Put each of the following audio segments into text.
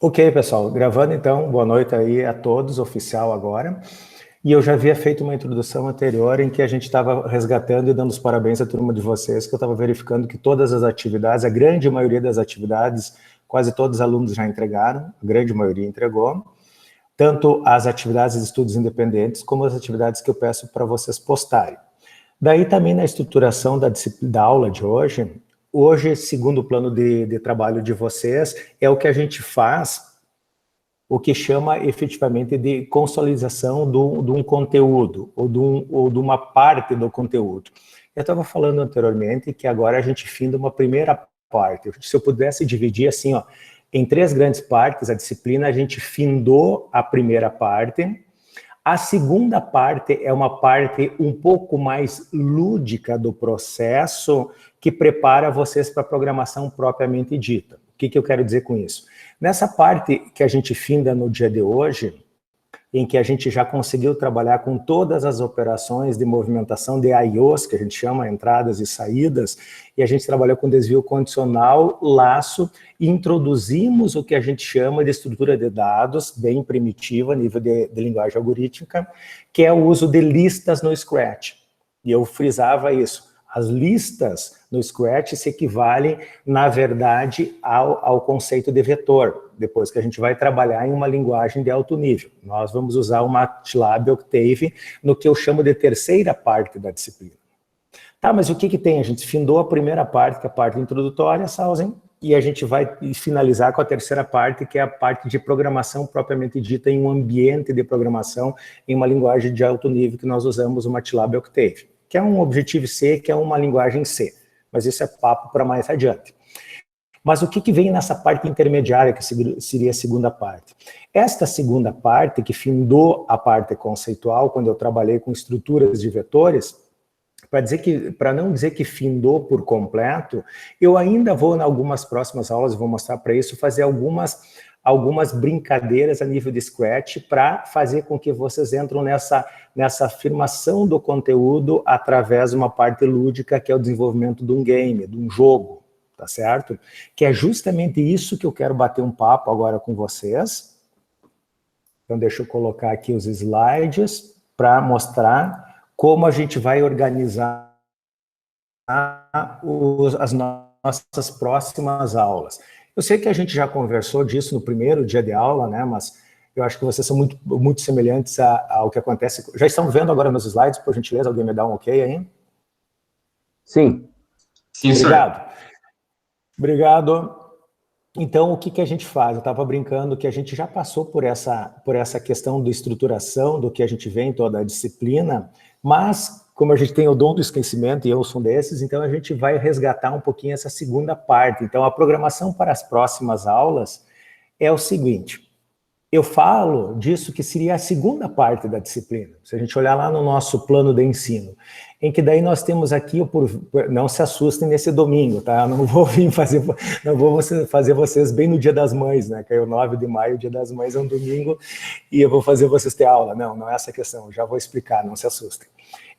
Ok, pessoal, gravando então, boa noite aí a todos, oficial agora. E eu já havia feito uma introdução anterior em que a gente estava resgatando e dando os parabéns à turma de vocês, que eu estava verificando que todas as atividades, a grande maioria das atividades, quase todos os alunos já entregaram, a grande maioria entregou, tanto as atividades de estudos independentes, como as atividades que eu peço para vocês postarem. Daí também na estruturação da aula de hoje, segundo o plano de trabalho de vocês, é o que a gente faz, o que chama efetivamente de consolidação de um conteúdo, ou de uma parte do conteúdo. Eu estava falando anteriormente que agora a gente finda uma primeira parte. Se eu pudesse dividir assim, ó, em 3 grandes partes, a disciplina, a gente findou a primeira parte. A segunda parte é uma parte um pouco mais lúdica do processo que prepara vocês para a programação propriamente dita. O que eu quero dizer com isso? Nessa parte que a gente finda no dia de hoje, em que a gente já conseguiu trabalhar com todas as operações de movimentação de I/Os, que a gente chama entradas e saídas, e a gente trabalhou com desvio condicional, laço, e introduzimos o que a gente chama de estrutura de dados, bem primitiva, nível de linguagem algorítmica, que é o uso de listas no Scratch. E eu frisava isso. As listas no Scratch se equivalem, na verdade, ao conceito de vetor, depois que a gente vai trabalhar em uma linguagem de alto nível. Nós vamos usar o MATLAB Octave no que eu chamo de terceira parte da disciplina. Tá, mas o que tem? A gente findou a primeira parte, que é a parte introdutória, Sausen, e a gente vai finalizar com a terceira parte, que é a parte de programação propriamente dita em um ambiente de programação, em uma linguagem de alto nível que nós usamos o MATLAB Octave, que é um Objective-C, que é uma linguagem C, mas isso é papo para mais adiante. Mas o que vem nessa parte intermediária, que seria a segunda parte? Esta segunda parte, que findou a parte conceitual, quando eu trabalhei com estruturas de vetores, para não dizer que findou por completo, eu ainda vou, em algumas próximas aulas, vou mostrar para isso, fazer algumas brincadeiras a nível de Scratch para fazer com que vocês entrem nessa afirmação do conteúdo através de uma parte lúdica, que é o desenvolvimento de um game, de um jogo, tá certo? Que é justamente isso que eu quero bater um papo agora com vocês. Então, deixa eu colocar aqui os slides para mostrar como a gente vai organizar as nossas próximas aulas. Eu sei que a gente já conversou disso no primeiro dia de aula, né, mas eu acho que vocês são muito, muito semelhantes ao que acontece. Já estão vendo agora meus slides, por gentileza? Alguém me dá um ok aí? Sim. Sim, obrigado. Senhor. Obrigado. Então, o que a gente faz? Eu estava brincando que a gente já passou por essa questão da estruturação, do que a gente vê em toda a disciplina, mas, como a gente tem o dom do esquecimento, e eu sou um desses, então a gente vai resgatar um pouquinho essa segunda parte. Então, a programação para as próximas aulas é o seguinte: eu falo disso que seria a segunda parte da disciplina, se a gente olhar lá no nosso plano de ensino, em que daí nós temos aqui, não se assustem nesse domingo, tá? Eu não vou fazer vocês bem no Dia das Mães, né? Que é o 9 de maio, o Dia das Mães é um domingo, e eu vou fazer vocês ter aula. Não é essa a questão, já vou explicar, não se assustem.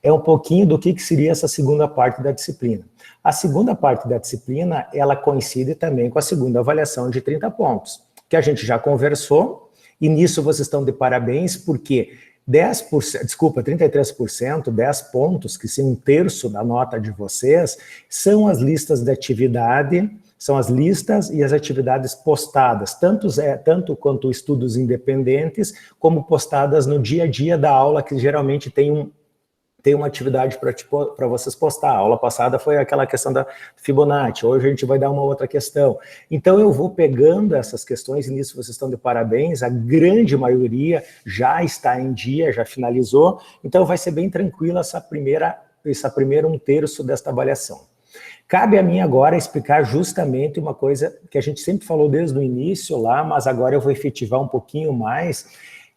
É um pouquinho do que seria essa segunda parte da disciplina. A segunda parte da disciplina, ela coincide também com a segunda avaliação de 30 pontos, que a gente já conversou, e nisso vocês estão de parabéns, porque 33%, 10 pontos, que são 1/3 da nota de vocês, são as listas de atividade, são as listas e as atividades postadas, tanto quanto estudos independentes, como postadas no dia a dia da aula, que geralmente tem uma atividade para vocês postar. A aula passada foi aquela questão da Fibonacci, hoje a gente vai dar uma outra questão. Então eu vou pegando essas questões, e nisso vocês estão de parabéns, a grande maioria já está em dia, já finalizou, então vai ser bem tranquilo essa primeira 1/3 desta avaliação. Cabe a mim agora explicar justamente uma coisa que a gente sempre falou desde o início lá, mas agora eu vou efetivar um pouquinho mais,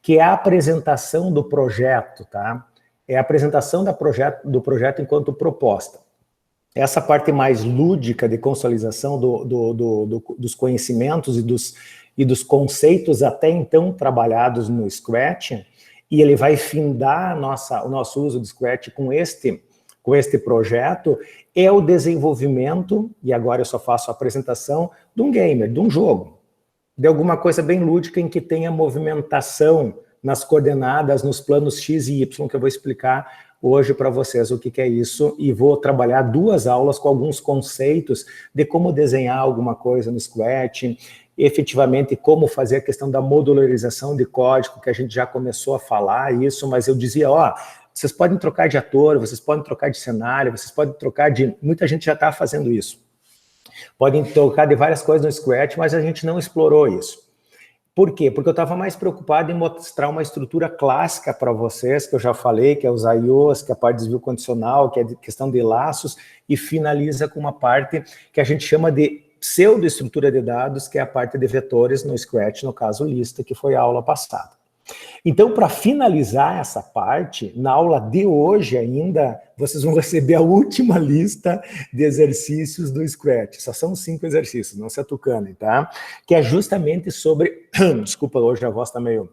que é a apresentação do projeto, tá? É a apresentação do projeto enquanto proposta. Essa parte mais lúdica de consolidação dos conhecimentos e dos conceitos até então trabalhados no Scratch, e ele vai findar o nosso uso do Scratch com este projeto, é o desenvolvimento, e agora eu só faço a apresentação, de um gamer, de um jogo. de alguma coisa bem lúdica em que tenha movimentação nas coordenadas, nos planos X e Y, que eu vou explicar hoje para vocês o que é isso, e vou trabalhar 2 aulas com alguns conceitos de como desenhar alguma coisa no Scratch, efetivamente como fazer a questão da modularização de código, que a gente já começou a falar isso, mas eu dizia, ó, vocês podem trocar de ator, vocês podem trocar de cenário, vocês podem trocar de... Muita gente já está fazendo isso. Podem trocar de várias coisas no Scratch, mas a gente não explorou isso. Por quê? Porque eu estava mais preocupado em mostrar uma estrutura clássica para vocês, que eu já falei, que é os IOs, que é a parte de desvio condicional, que é a questão de laços, e finaliza com uma parte que a gente chama de pseudoestrutura de dados, que é a parte de vetores no Scratch, no caso lista, que foi a aula passada. Então, para finalizar essa parte, na aula de hoje ainda, vocês vão receber a última lista de exercícios do Scratch. Só são 5 exercícios, não se atucanem, tá? Que é justamente sobre... Desculpa, hoje a voz está meio...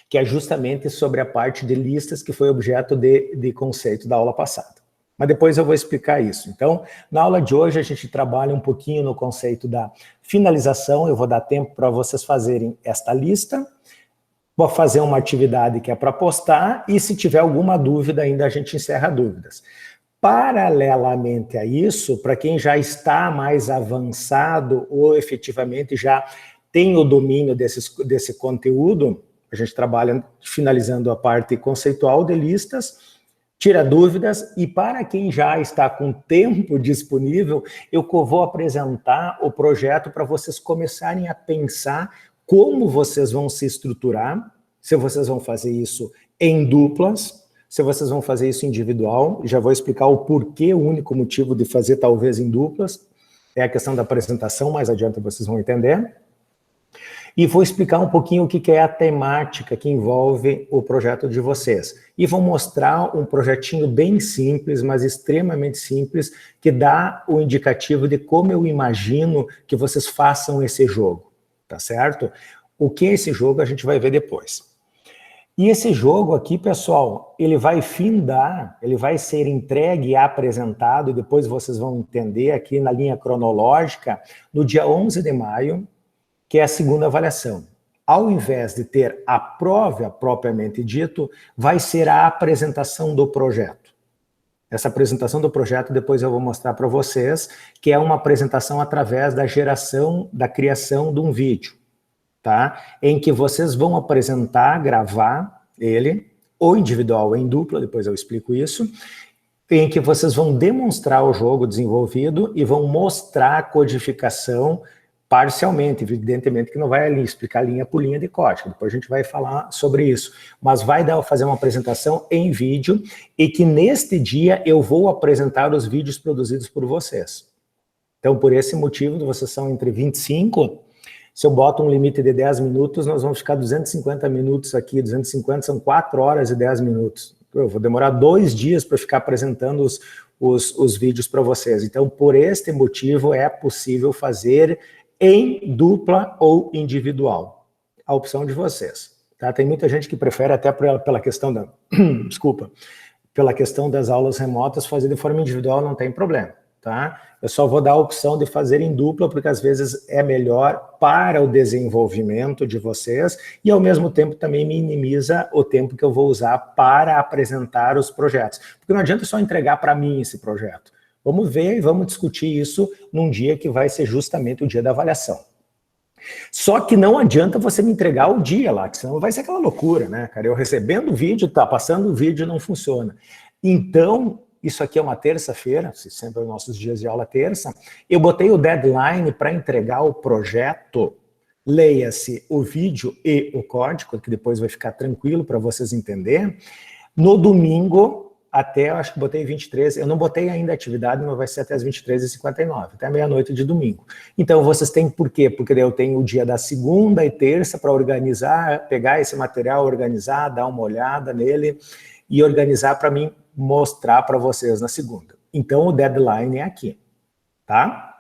Que é justamente sobre a parte de listas que foi objeto de conceito da aula passada. Mas depois eu vou explicar isso. Então, na aula de hoje a gente trabalha um pouquinho no conceito da finalização. Eu vou dar tempo para vocês fazerem esta lista. Vou fazer uma atividade que é para postar e se tiver alguma dúvida ainda a gente encerra dúvidas. Paralelamente a isso, para quem já está mais avançado ou efetivamente já tem o domínio desse conteúdo, a gente trabalha finalizando a parte conceitual de listas, tira dúvidas, e para quem já está com tempo disponível, eu vou apresentar o projeto para vocês começarem a pensar como vocês vão se estruturar, se vocês vão fazer isso em duplas, se vocês vão fazer isso individual, já vou explicar o porquê, o único motivo de fazer talvez em duplas, é a questão da apresentação, mais adiante vocês vão entender. E vou explicar um pouquinho o que é a temática que envolve o projeto de vocês. E vou mostrar um projetinho bem simples, mas extremamente simples, que dá o indicativo de como eu imagino que vocês façam esse jogo. Tá certo? O que é esse jogo a gente vai ver depois. E esse jogo aqui, pessoal, ele vai findar, ele vai ser entregue e apresentado, e depois vocês vão entender aqui na linha cronológica, no dia 11 de maio, que é a segunda avaliação. Ao invés de ter a prova propriamente dito, vai ser a apresentação do projeto. Essa apresentação do projeto depois eu vou mostrar para vocês, que é uma apresentação através da geração, da criação de um vídeo, tá? Em que vocês vão apresentar, gravar ele, ou individual ou em dupla, depois eu explico isso, em que vocês vão demonstrar o jogo desenvolvido e vão mostrar a codificação parcialmente, evidentemente que não vai ali explicar linha por linha de código, depois a gente vai falar sobre isso, mas vai fazer uma apresentação em vídeo e que neste dia eu vou apresentar os vídeos produzidos por vocês. Então, por esse motivo, vocês são entre 25, se eu boto um limite de 10 minutos, nós vamos ficar 250 minutos aqui, 250 são 4 horas e 10 minutos. Eu vou demorar 2 dias para ficar apresentando os vídeos para vocês. Então, por este motivo, é possível fazer em dupla ou individual. A opção de vocês. Tá? Tem muita gente que prefere até pela questão da... Desculpa. Pela questão das aulas remotas, fazer de forma individual não tem problema. Tá? Eu só vou dar a opção de fazer em dupla, porque às vezes é melhor para o desenvolvimento de vocês e ao mesmo tempo também minimiza o tempo que eu vou usar para apresentar os projetos. Porque não adianta só entregar para mim esse projeto. Vamos ver e vamos discutir isso num dia que vai ser justamente o dia da avaliação. Só que não adianta você me entregar o dia lá, que senão vai ser aquela loucura, né, cara? Eu recebendo o vídeo, tá passando o vídeo, não funciona. Então, isso aqui é uma terça-feira, sempre os nossos dias de aula terça, eu botei o deadline para entregar o projeto, leia-se o vídeo e o código, que depois vai ficar tranquilo para vocês entenderem, no domingo, até, eu acho que botei 23, eu não botei ainda a atividade, mas vai ser até as 23h59, até meia-noite de domingo. Então, vocês têm por quê? Porque eu tenho o dia da segunda e terça para organizar, pegar esse material, organizar, dar uma olhada nele e organizar para mim mostrar para vocês na segunda. Então, o deadline é aqui, tá?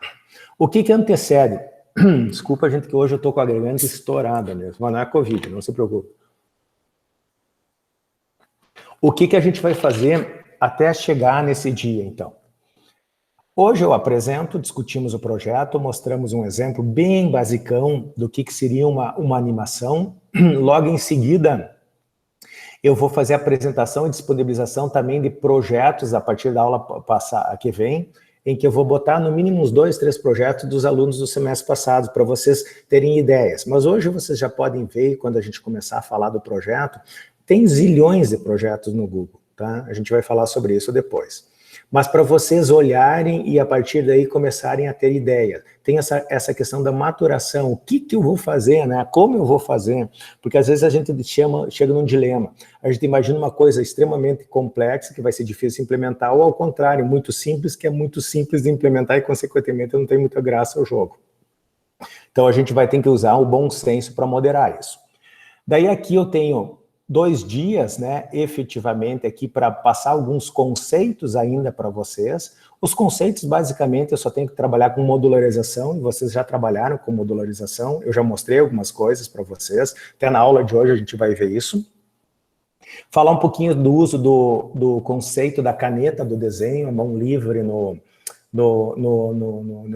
O que antecede? Desculpa, gente, que hoje eu estou com a garganta estourada mesmo, mas não é Covid, não se preocupe. O que a gente vai fazer até chegar nesse dia, então? Hoje eu apresento, discutimos o projeto, mostramos um exemplo bem basicão do que seria uma animação. Logo em seguida, eu vou fazer a apresentação e disponibilização também de projetos a partir da aula que vem, em que eu vou botar no mínimo uns 2, 3 projetos dos alunos do semestre passado, para vocês terem ideias. Mas hoje vocês já podem ver, quando a gente começar a falar do projeto, tem zilhões de projetos no Google, tá? A gente vai falar sobre isso depois. Mas para vocês olharem e a partir daí começarem a ter ideia. Tem essa questão da maturação, o que eu vou fazer, né? Como eu vou fazer? Porque às vezes a gente chega num dilema. A gente imagina uma coisa extremamente complexa, que vai ser difícil de implementar, ou ao contrário, muito simples, que é muito simples de implementar e consequentemente não tem muita graça ao jogo. Então a gente vai ter que usar o bom senso para moderar isso. Daí aqui eu tenho 2 dias, né, efetivamente aqui para passar alguns conceitos ainda para vocês. Os conceitos, basicamente, eu só tenho que trabalhar com modularização, e vocês já trabalharam com modularização, eu já mostrei algumas coisas para vocês, até na aula de hoje a gente vai ver isso. Falar um pouquinho do uso do conceito da caneta do desenho, mão livre no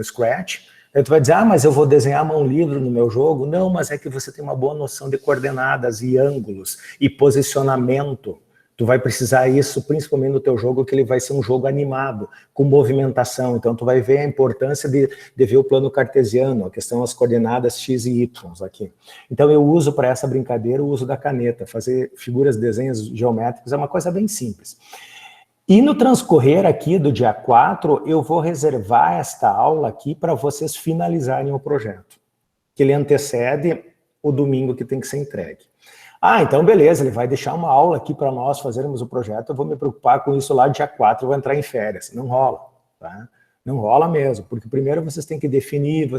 Scratch. Aí tu vai dizer, mas eu vou desenhar a mão livre no meu jogo? Não, mas é que você tem uma boa noção de coordenadas e ângulos e posicionamento. Tu vai precisar isso principalmente no teu jogo, que ele vai ser um jogo animado, com movimentação. Então tu vai ver a importância de ver o plano cartesiano, a questão das coordenadas x e y aqui. Então eu uso para essa brincadeira o uso da caneta, fazer figuras, desenhos geométricos, é uma coisa bem simples. E no transcorrer aqui do dia 4, eu vou reservar esta aula aqui para vocês finalizarem o projeto, que ele antecede o domingo que tem que ser entregue. Então beleza, ele vai deixar uma aula aqui para nós fazermos o projeto, eu vou me preocupar com isso lá dia 4, eu vou entrar em férias. Não rola, tá? Não rola mesmo, porque primeiro vocês têm que definir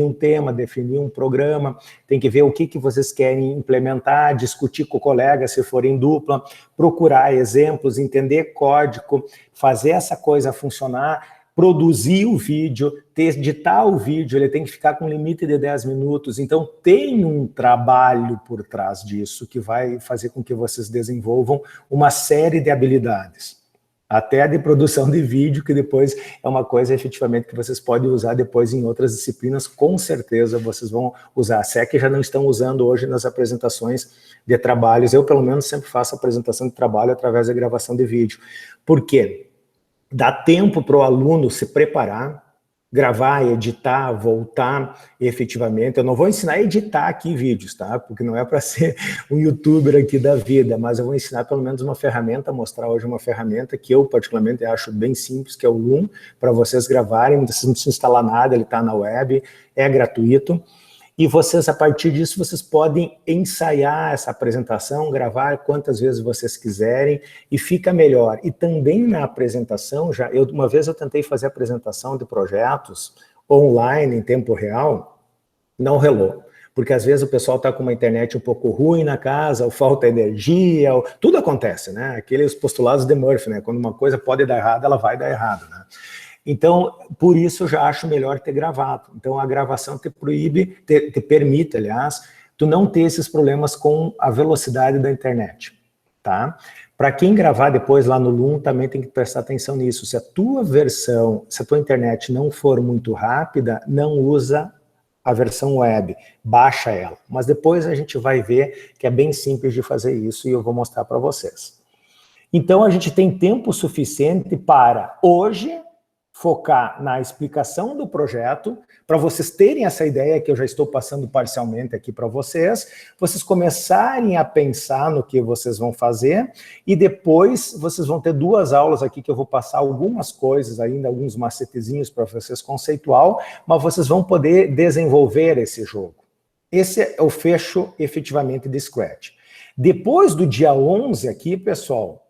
um tema, definir um programa, tem que ver o que vocês querem implementar, discutir com o colega se for em dupla, procurar exemplos, entender código, fazer essa coisa funcionar, produzir o vídeo, editar o vídeo, ele tem que ficar com limite de 10 minutos, então tem um trabalho por trás disso que vai fazer com que vocês desenvolvam uma série de habilidades. Até a de produção de vídeo, que depois é uma coisa efetivamente que vocês podem usar depois em outras disciplinas, com certeza vocês vão usar. Se é que já não estão usando hoje nas apresentações de trabalhos, eu pelo menos sempre faço apresentação de trabalho através da gravação de vídeo. Por quê? Dá tempo para o aluno se preparar, gravar, editar, voltar efetivamente. Eu não vou ensinar a editar aqui vídeos, tá? Porque não é para ser um youtuber aqui da vida, mas eu vou ensinar pelo menos uma ferramenta, mostrar hoje uma ferramenta que eu particularmente acho bem simples, que é o Loom, para vocês gravarem, vocês não precisam instalar nada, ele está na web, é gratuito. E vocês, a partir disso, vocês podem ensaiar essa apresentação, gravar quantas vezes vocês quiserem e fica melhor. E também na apresentação, uma vez eu tentei fazer apresentação de projetos online, em tempo real, não relou. Porque às vezes o pessoal está com uma internet um pouco ruim na casa, ou falta energia, tudo acontece, né? Aqueles postulados de Murphy, né? Quando uma coisa pode dar errado, ela vai dar errado, né? Então, por isso eu já acho melhor ter gravado. Então, a gravação te permite, aliás, tu não ter esses problemas com a velocidade da internet, tá? Para quem gravar depois lá no Loom, também tem que prestar atenção nisso. Se a tua internet não for muito rápida, não usa a versão web, baixa ela. Mas depois a gente vai ver que é bem simples de fazer isso e eu vou mostrar para vocês. Então, a gente tem tempo suficiente para, hoje, focar na explicação do projeto, para vocês terem essa ideia que eu já estou passando parcialmente aqui para vocês começarem a pensar no que vocês vão fazer, e depois vocês vão ter 2 aulas aqui que eu vou passar algumas coisas ainda, alguns macetezinhos para vocês conceitual, mas vocês vão poder desenvolver esse jogo. Esse é o fecho efetivamente de Scratch. Depois do dia 11 aqui, pessoal,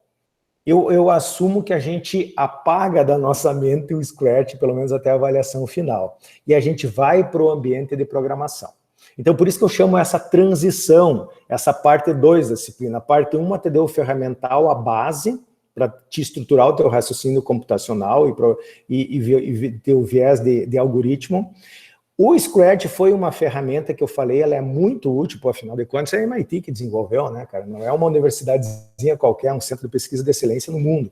eu assumo que a gente apaga da nossa mente o Scratch, pelo menos até a avaliação final, e a gente vai para o ambiente de programação. Então, por isso que eu chamo essa transição, essa parte 2 da disciplina. A parte 1 te deu o ferramental, a base, para te estruturar o teu raciocínio computacional e ter o viés de algoritmo. O Scratch foi uma ferramenta que eu falei, ela é muito útil, afinal de contas, é a MIT que desenvolveu, né, cara? Não é uma universidadezinha qualquer, um centro de pesquisa de excelência no mundo.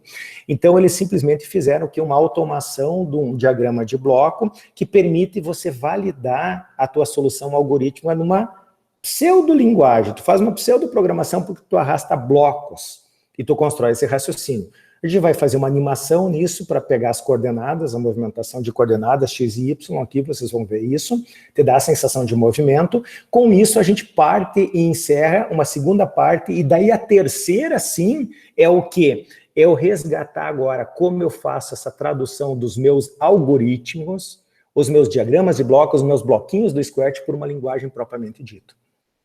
Então, eles simplesmente fizeram uma automação de um diagrama de bloco que permite você validar a tua solução algorítmica numa pseudolinguagem. Tu faz uma pseudoprogramação porque tu arrasta blocos e tu constrói esse raciocínio. A gente vai fazer uma animação nisso para pegar as coordenadas, a movimentação de coordenadas x e y, aqui vocês vão ver isso, te dá a sensação de movimento. Com isso, a gente parte e encerra uma segunda parte, e daí a terceira, sim, é o quê? É eu resgatar agora como eu faço essa tradução dos meus algoritmos, os meus diagramas de blocos, os meus bloquinhos do Scratch por uma linguagem propriamente dita,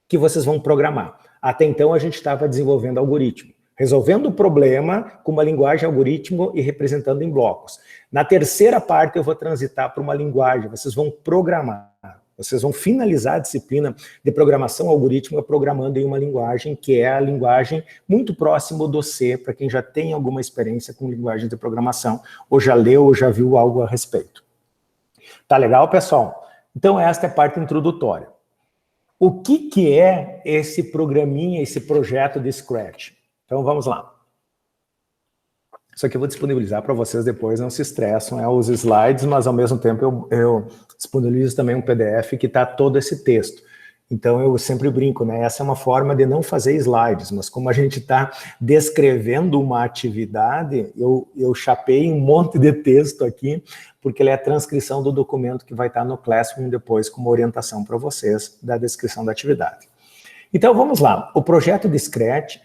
que vocês vão programar. Até então, a gente estava desenvolvendo algoritmo, resolvendo o problema com uma linguagem algoritmo e representando em blocos. Na terceira parte, eu vou transitar para uma linguagem, vocês vão programar, vocês vão finalizar a disciplina de programação algorítmica programando em uma linguagem que é a linguagem muito próxima do C, para quem já tem alguma experiência com linguagem de programação, ou já leu ou já viu algo a respeito. Tá legal, pessoal? Então, esta é a parte introdutória. O que é esse programinha, esse projeto de Scratch? Então, vamos lá. Isso aqui eu vou disponibilizar para vocês depois, não se estressam, os slides, mas ao mesmo tempo eu disponibilizo também um PDF que está todo esse texto. Então, eu sempre brinco, né? Essa é uma forma de não fazer slides, mas como a gente está descrevendo uma atividade, eu chapei um monte de texto aqui, porque ele é a transcrição do documento que vai estar no Classroom depois, como orientação para vocês da descrição da atividade. Então, vamos lá. O projeto de Scratch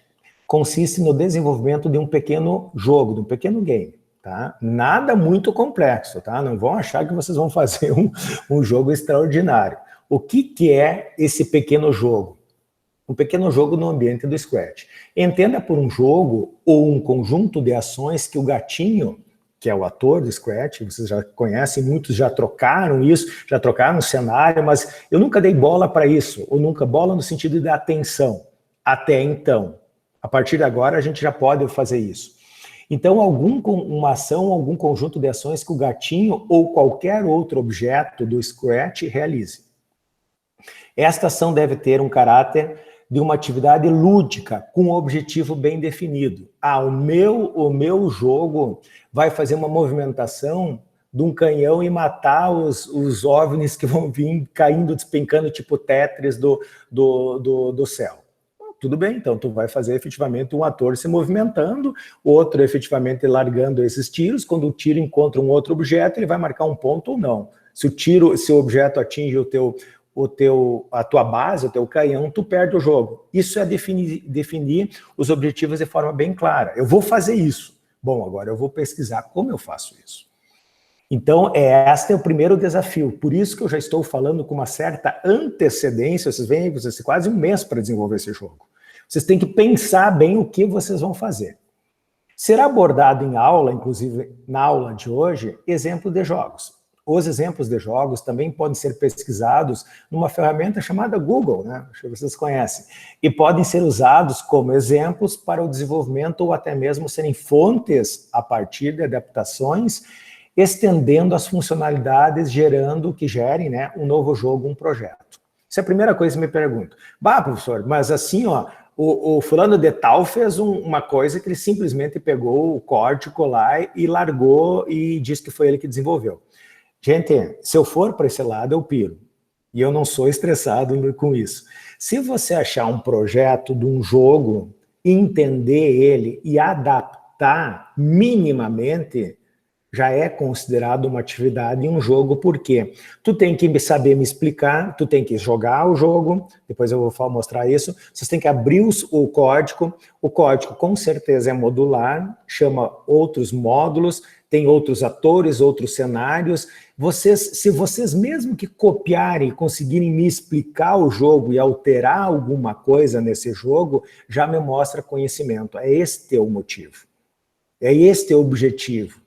consiste no desenvolvimento de um pequeno jogo, de um pequeno game, tá? Nada muito complexo, tá? Não vão achar que vocês vão fazer um jogo extraordinário. O que é esse pequeno jogo? Um pequeno jogo no ambiente do Scratch. Entenda por um jogo ou um conjunto de ações que o gatinho, que é o ator do Scratch, vocês já conhecem, muitos já trocaram isso, já trocaram o cenário, mas eu nunca dei bola para isso, ou nunca bola no sentido de atenção, até então. A partir de agora, a gente já pode fazer isso. Então, uma ação, algum conjunto de ações que o gatinho ou qualquer outro objeto do Scratch realize. Esta ação deve ter um caráter de uma atividade lúdica, com um objetivo bem definido. O meu jogo vai fazer uma movimentação de um canhão e matar os OVNIs que vão vir caindo, despencando, tipo Tetris do céu. Tudo bem, então tu vai fazer efetivamente um ator se movimentando, outro efetivamente largando esses tiros. Quando o tiro encontra um outro objeto, ele vai marcar um ponto ou não. Se o objeto atinge a tua base, o teu canhão, tu perde o jogo. Isso é definir os objetivos de forma bem clara. Eu vou fazer isso. Bom, agora eu vou pesquisar como eu faço isso. Então, este é o primeiro desafio. Por isso que eu já estou falando com uma certa antecedência. Vocês veem, vocês têm quase um mês para desenvolver esse jogo. Vocês têm que pensar bem o que vocês vão fazer. Será abordado em aula, inclusive na aula de hoje, exemplo de jogos. Os exemplos de jogos também podem ser pesquisados numa ferramenta chamada Google, né? Acho que vocês conhecem. E podem ser usados como exemplos para o desenvolvimento ou até mesmo serem fontes a partir de adaptações, estendendo as funcionalidades, que gerem, né, um novo jogo, um projeto. Essa é a primeira coisa que me pergunto. Bah, professor, mas assim, ó, o fulano de tal fez uma coisa que ele simplesmente pegou o código lá e largou e disse que foi ele que desenvolveu. Gente, se eu for para esse lado, eu piro. E eu não sou estressado com isso. Se você achar um projeto de um jogo, entender ele e adaptar minimamente, já é considerado uma atividade em um jogo, porque tu tem que saber me explicar, tu tem que jogar o jogo, depois eu vou mostrar isso, vocês têm que abrir o código com certeza é modular, chama outros módulos, tem outros atores, outros cenários. Se vocês mesmo que copiarem, conseguirem me explicar o jogo e alterar alguma coisa nesse jogo, já me mostra conhecimento. É este o motivo. É este o objetivo.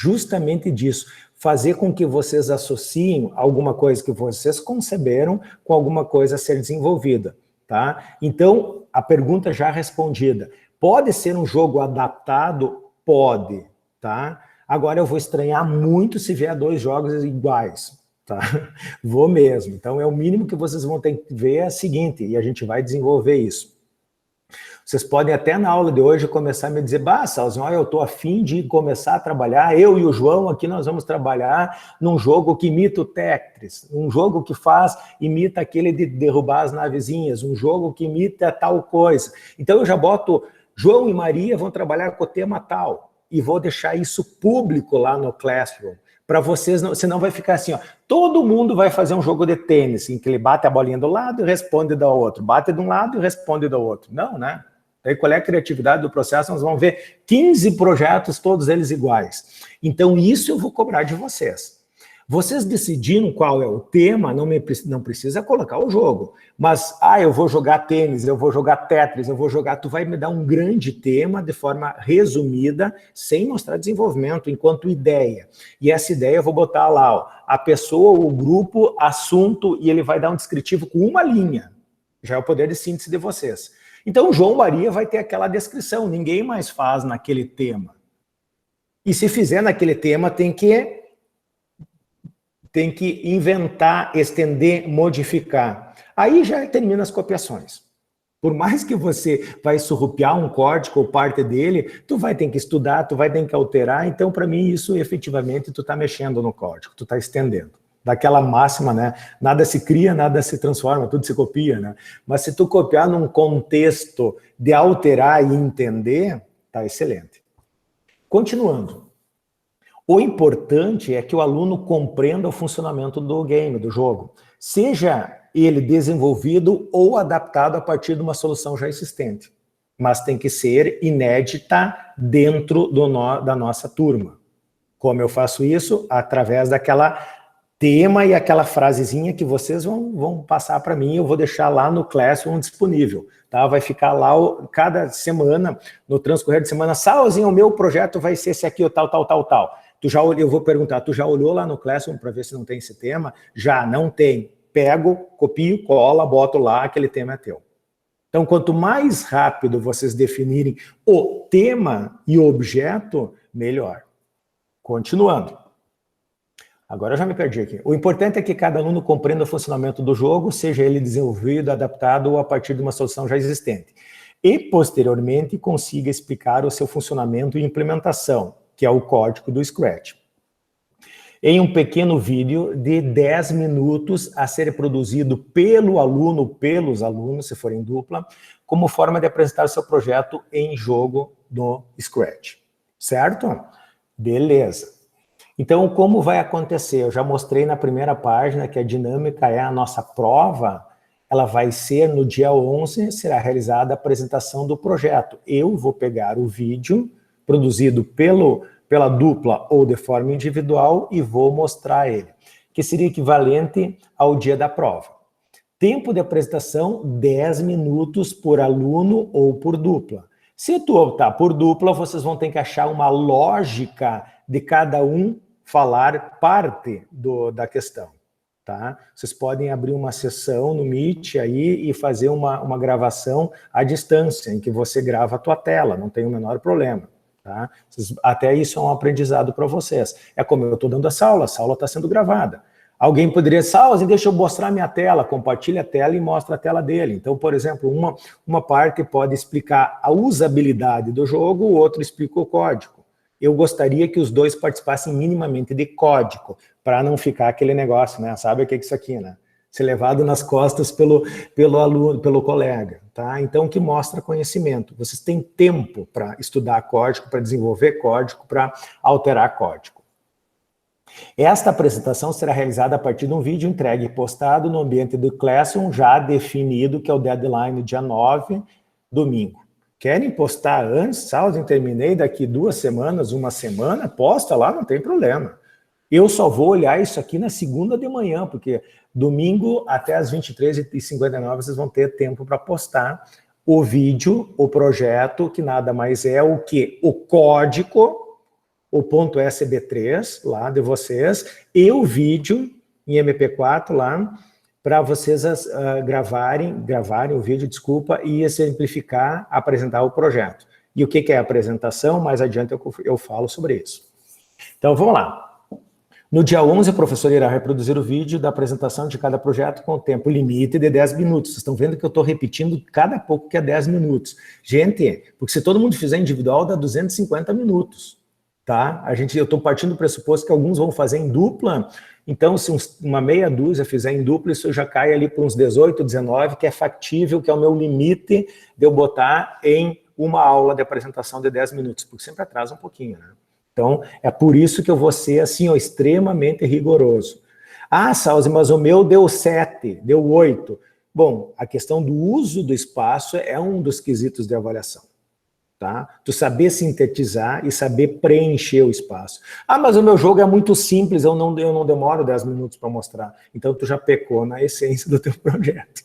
Justamente disso. Fazer com que vocês associem alguma coisa que vocês conceberam com alguma coisa a ser desenvolvida. Tá? Então, a pergunta já respondida. Pode ser um jogo adaptado? Pode. Tá? Agora eu vou estranhar muito se vier dois jogos iguais. tá? Vou mesmo. Então, é o mínimo que vocês vão ter que ver é o seguinte, e a gente vai desenvolver isso. Vocês podem até na aula de hoje começar a me dizer, Salzinho, eu estou a fim de começar a trabalhar, eu e o João aqui nós vamos trabalhar num jogo que imita o Tetris, um jogo que imita aquele de derrubar as navezinhas, um jogo que imita tal coisa. Então eu já boto, João e Maria vão trabalhar com o tema tal, e vou deixar isso público lá no Classroom, para vocês, senão vai ficar assim, ó, todo mundo vai fazer um jogo de tênis, em que ele bate a bolinha do lado e responde do outro, bate de um lado e responde do outro. Não, né? Aí, qual é a criatividade do processo? Nós vamos ver 15 projetos, todos eles iguais. Então, isso eu vou cobrar de vocês. Vocês decidiram qual é o tema, não precisa colocar o jogo. Mas, eu vou jogar tênis, eu vou jogar Tetris, tu vai me dar um grande tema de forma resumida, sem mostrar desenvolvimento, enquanto ideia. E essa ideia eu vou botar lá, ó, a pessoa, o grupo, assunto, e ele vai dar um descritivo com uma linha. Já é o poder de síntese de vocês. Então, o João Maria vai ter aquela descrição, ninguém mais faz naquele tema. E se fizer naquele tema, tem que inventar, estender, modificar. Aí já termina as copiações. Por mais que você vai surrupiar um código ou parte dele, tu vai ter que estudar, tu vai ter que alterar. Então, para mim, isso efetivamente, tu está mexendo no código, tu está estendendo. Daquela máxima, né? Nada se cria, nada se transforma, tudo se copia, né? Mas se tu copiar num contexto de alterar e entender, tá excelente. Continuando. O importante é que o aluno compreenda o funcionamento do game, do jogo. Seja ele desenvolvido ou adaptado a partir de uma solução já existente. Mas tem que ser inédita dentro da nossa turma. Como eu faço isso? Através daquela tema e aquela frasezinha que vocês vão passar para mim, eu vou deixar lá no Classroom disponível, tá? Vai ficar lá cada semana, no transcorrer de semana, Salzinho, o meu projeto vai ser esse aqui, o tal. Eu vou perguntar, tu já olhou lá no Classroom para ver se não tem esse tema? Já, não tem. Pego, copio, cola, boto lá, aquele tema é teu. Então, quanto mais rápido vocês definirem o tema e o objeto, melhor. Continuando. Agora eu já me perdi aqui. O importante é que cada aluno compreenda o funcionamento do jogo, seja ele desenvolvido, adaptado ou a partir de uma solução já existente. E, posteriormente, consiga explicar o seu funcionamento e implementação, que é o código do Scratch. Em um pequeno vídeo de 10 minutos a ser produzido pelo aluno, pelos alunos, se for em dupla, como forma de apresentar o seu projeto em jogo no Scratch. Certo? Beleza. Então, como vai acontecer? Eu já mostrei na primeira página que a dinâmica é a nossa prova, ela vai ser no dia 11, será realizada a apresentação do projeto. Eu vou pegar o vídeo produzido pela dupla ou de forma individual e vou mostrar ele, que seria equivalente ao dia da prova. Tempo de apresentação, 10 minutos por aluno ou por dupla. Se tu optar por dupla, vocês vão ter que achar uma lógica de cada um falar parte da questão, tá? Vocês podem abrir uma sessão no Meet aí e fazer uma gravação à distância, em que você grava a tua tela, não tem o menor problema, tá? Até isso é um aprendizado para vocês. É como eu estou dando essa aula está sendo gravada. Alguém poderia dizer, deixa eu mostrar minha tela, compartilha a tela e mostra a tela dele. Então, por exemplo, uma parte pode explicar a usabilidade do jogo, o outro explica o código. Eu gostaria que os dois participassem minimamente de código, para não ficar aquele negócio, né? Sabe o que é isso aqui, né? Ser levado nas costas pelo aluno, pelo colega, tá? Então, que mostra conhecimento. Vocês têm tempo para estudar código, para desenvolver código, para alterar código. Esta apresentação será realizada a partir de um vídeo entregue e postado no ambiente do Classroom, já definido, que é o deadline dia 9, domingo. Querem postar antes? Salve, terminei daqui 2 semanas, 1 semana, posta lá, não tem problema. Eu só vou olhar isso aqui na segunda de manhã, porque domingo até as 23h59 vocês vão ter tempo para postar o vídeo, o projeto, que nada mais é o que? O código, o .sb3 lá de vocês, e o vídeo em MP4 lá, para vocês gravarem o vídeo, desculpa, e exemplificar, apresentar o projeto. E o que é a apresentação? Mais adiante eu falo sobre isso. Então, vamos lá. No dia 11, o professor irá reproduzir o vídeo da apresentação de cada projeto com o tempo limite de 10 minutos. Vocês estão vendo que eu estou repetindo cada pouco que é 10 minutos. Gente, porque se todo mundo fizer individual, dá 250 minutos. Tá? Eu estou partindo do pressuposto que alguns vão fazer em dupla, então se uma meia dúzia fizer em dupla, isso já cai ali para uns 18, 19, que é factível, que é o meu limite de eu botar em uma aula de apresentação de 10 minutos, porque sempre atrasa um pouquinho, né? Então, é por isso que eu vou ser, assim, ó, extremamente rigoroso. Ah, Salzi, mas o meu deu 7, deu 8. Bom, a questão do uso do espaço é um dos quesitos de avaliação. Tá? Tu saber sintetizar e saber preencher o espaço. Ah, mas o meu jogo é muito simples, eu não demoro 10 minutos para mostrar. Então, tu já pecou na essência do teu projeto.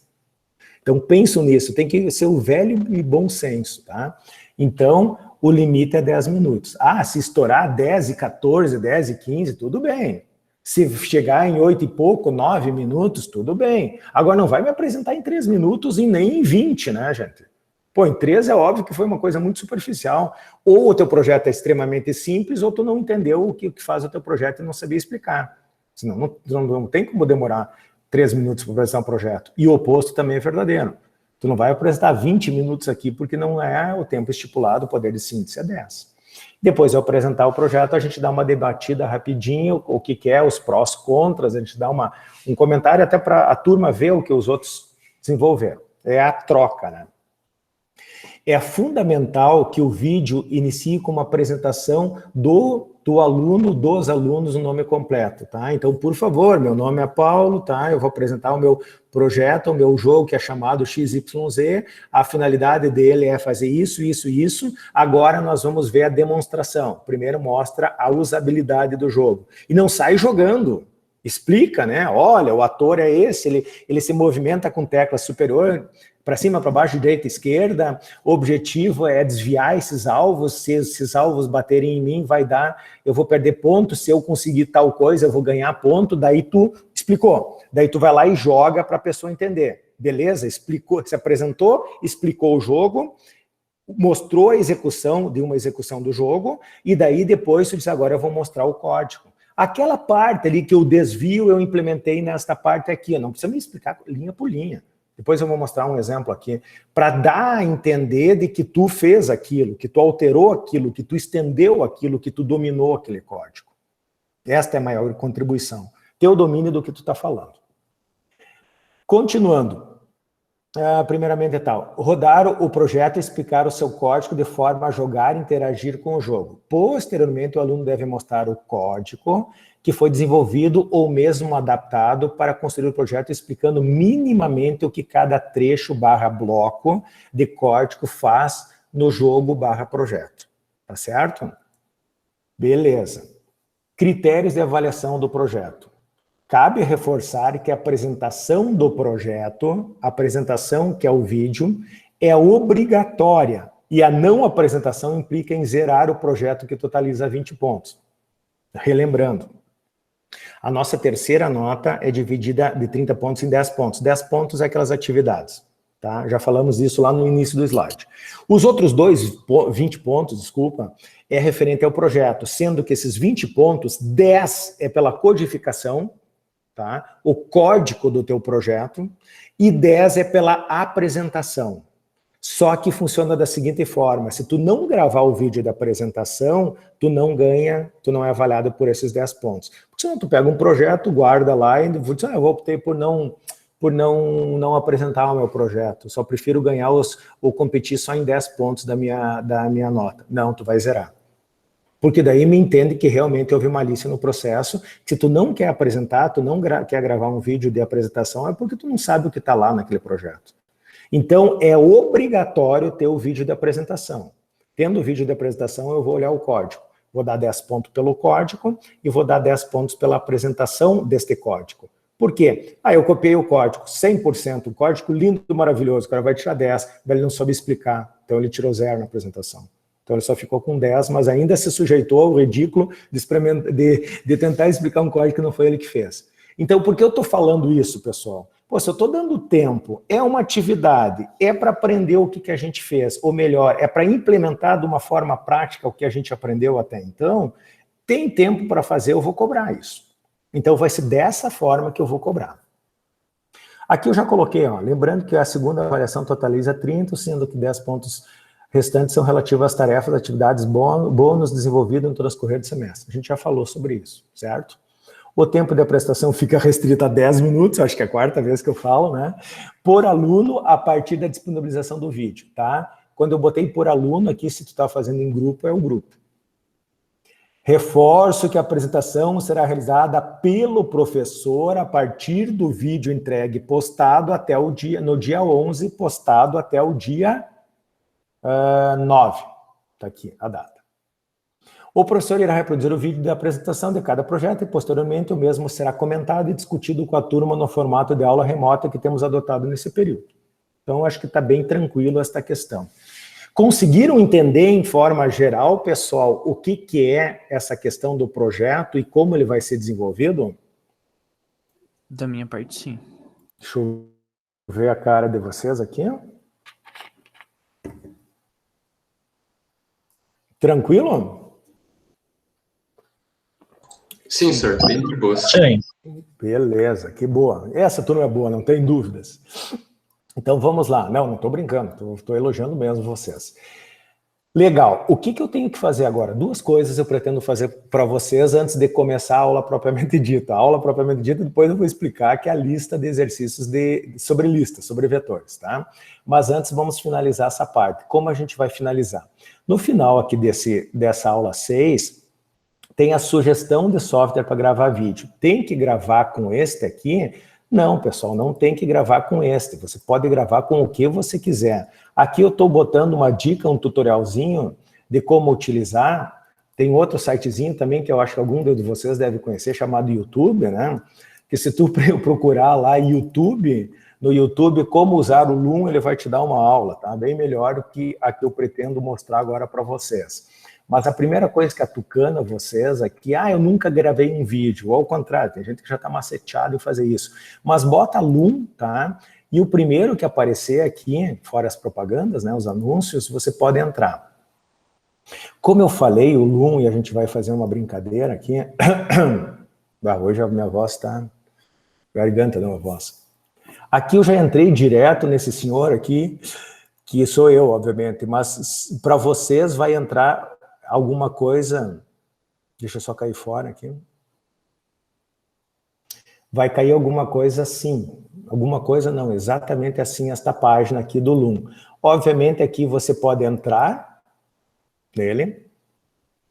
Então, penso nisso, tem que ser o velho e bom senso, tá? Então, o limite é 10 minutos. Ah, se estourar 10 e 14, 10 e 15, tudo bem. Se chegar em 8 e pouco, 9 minutos, tudo bem. Agora, não vai me apresentar em 3 minutos e nem em 20, né, gente? Pô, em 3 é óbvio que foi uma coisa muito superficial. Ou o teu projeto é extremamente simples, ou tu não entendeu o que faz o teu projeto e não sabia explicar. Senão não tem como demorar 3 minutos para apresentar um projeto. E o oposto também é verdadeiro. Tu não vai apresentar 20 minutos aqui, porque não é o tempo estipulado, o poder de síntese é 10. Depois de eu apresentar o projeto, a gente dá uma debatida rapidinho, o que é, os prós, contras, a gente dá um comentário até para a turma ver o que os outros desenvolveram. É a troca, né? É fundamental que o vídeo inicie com uma apresentação do aluno, dos alunos, o nome completo, tá? Então, por favor, meu nome é Paulo, tá? Eu vou apresentar o meu projeto, o meu jogo, que é chamado XYZ, a finalidade dele é fazer isso, isso, isso. Agora nós vamos ver a demonstração. Primeiro mostra a usabilidade do jogo. E não sai jogando. Explica, né? Olha, o ator é esse, ele se movimenta com tecla superior, para cima, para baixo, direita, esquerda. O objetivo é desviar esses alvos. Se esses alvos baterem em mim, eu vou perder ponto. Se eu conseguir tal coisa, eu vou ganhar ponto. Daí tu explicou. Daí tu vai lá e joga para a pessoa entender. Beleza? Explicou, se apresentou, explicou o jogo, mostrou a execução do jogo, e daí depois tu diz, agora eu vou mostrar o código. Aquela parte ali que eu desvio, eu implementei nesta parte aqui. Não precisa me explicar linha por linha. Depois eu vou mostrar um exemplo aqui, para dar a entender de que tu fez aquilo, que tu alterou aquilo, que tu estendeu aquilo, que tu dominou aquele código. Esta é a maior contribuição. Ter o domínio do que tu está falando. Continuando. Primeiramente é tal, rodar o projeto e explicar o seu código de forma a jogar e interagir com o jogo. Posteriormente, o aluno deve mostrar o código que foi desenvolvido ou mesmo adaptado para construir o projeto, explicando minimamente o que cada trecho / bloco de código faz no jogo / projeto. Tá certo? Beleza. Critérios de avaliação do projeto. Cabe reforçar que a apresentação do projeto, a apresentação que é o vídeo, é obrigatória e a não apresentação implica em zerar o projeto que totaliza 20 pontos. Relembrando, a nossa terceira nota é dividida de 30 pontos em 10 pontos. 10 pontos é aquelas atividades, tá? Já falamos isso lá no início do slide. Os outros 20 pontos, desculpa, é referente ao projeto, sendo que esses 20 pontos, 10 é pela codificação, tá? O código do teu projeto, e 10 é pela apresentação. Só que funciona da seguinte forma, se tu não gravar o vídeo da apresentação, tu não ganha, tu não é avaliado por esses 10 pontos. Porque senão tu pega um projeto, guarda lá e diz, eu optei por não apresentar o meu projeto, só prefiro ganhar ou competir só em 10 pontos da minha nota. Não, tu vai zerar. Porque daí me entende que realmente houve malícia no processo. Se tu não quer apresentar, tu não quer gravar um vídeo de apresentação, é porque tu não sabe o que está lá naquele projeto. Então, é obrigatório ter o vídeo de apresentação. Tendo o vídeo de apresentação, eu vou olhar o código. Vou dar 10 pontos pelo código e vou dar 10 pontos pela apresentação deste código. Por quê? Eu copiei o código, 100%, o código lindo e maravilhoso, o cara vai tirar 10, mas ele não soube explicar, então ele tirou 0 na apresentação. Então ele só ficou com 10, mas ainda se sujeitou ao ridículo de tentar explicar um código que não foi ele que fez. Então, por que eu estou falando isso, pessoal? Pô, se eu estou dando tempo, é uma atividade, é para aprender o que a gente fez, ou melhor, é para implementar de uma forma prática o que a gente aprendeu até então, tem tempo para fazer, eu vou cobrar isso. Então vai ser dessa forma que eu vou cobrar. Aqui eu já coloquei, ó, lembrando que a segunda avaliação totaliza 30, sendo que 10 pontos restantes são relativos às tarefas, atividades, bônus desenvolvidos no transcorrer do semestre. A gente já falou sobre isso, certo? O tempo de apresentação fica restrito a 10 minutos, acho que é a quarta vez que eu falo, né? Por aluno, a partir da disponibilização do vídeo, tá? Quando eu botei por aluno aqui, se tu está fazendo em grupo, é o grupo. Reforço que a apresentação será realizada pelo professor a partir do vídeo entregue postado até o dia, no dia 11, postado até o dia 9. Está aqui a data. O professor irá reproduzir o vídeo da apresentação de cada projeto e, posteriormente, o mesmo será comentado e discutido com a turma no formato de aula remota que temos adotado nesse período. Então, acho que está bem tranquilo esta questão. Conseguiram entender, em forma geral, pessoal, o que é essa questão do projeto e como ele vai ser desenvolvido? Da minha parte, sim. Deixa eu ver a cara de vocês aqui. Tranquilo? Sim, senhor, bem de boa. Sim. Beleza, que boa. Essa turma é boa, não tem dúvidas. Então vamos lá. Não estou brincando, estou elogiando mesmo vocês. Legal. O que eu tenho que fazer agora? Duas coisas eu pretendo fazer para vocês antes de começar a aula propriamente dita. A aula propriamente dita, depois eu vou explicar que é a lista de exercícios sobre listas, sobre vetores, tá? Mas antes vamos finalizar essa parte. Como a gente vai finalizar? No final aqui dessa aula 6, tem a sugestão de software para gravar vídeo. Tem que gravar com este aqui? Não, pessoal, não tem que gravar com este. Você pode gravar com o que você quiser. Aqui eu estou botando uma dica, um tutorialzinho de como utilizar. Tem outro sitezinho também que eu acho que algum de vocês deve conhecer, chamado YouTube, né? Que se tu procurar lá YouTube, no YouTube, como usar o Loom, ele vai te dar uma aula, tá? Bem melhor do que a que eu pretendo mostrar agora para vocês. Mas a primeira coisa que atucana vocês aqui, eu nunca gravei um vídeo, ou ao contrário, tem gente que já está maceteado em fazer isso. Mas bota Loom, tá? E o primeiro que aparecer aqui, fora as propagandas, né, os anúncios, você pode entrar. Como eu falei, o Loom, e a gente vai fazer uma brincadeira aqui, hoje a minha voz está, garganta da minha voz. Aqui eu já entrei direto nesse senhor aqui, que sou eu, obviamente, mas para vocês vai entrar alguma coisa, deixa eu só cair fora aqui, vai cair alguma coisa assim, alguma coisa não, exatamente assim esta página aqui do Loom. Obviamente aqui você pode entrar nele,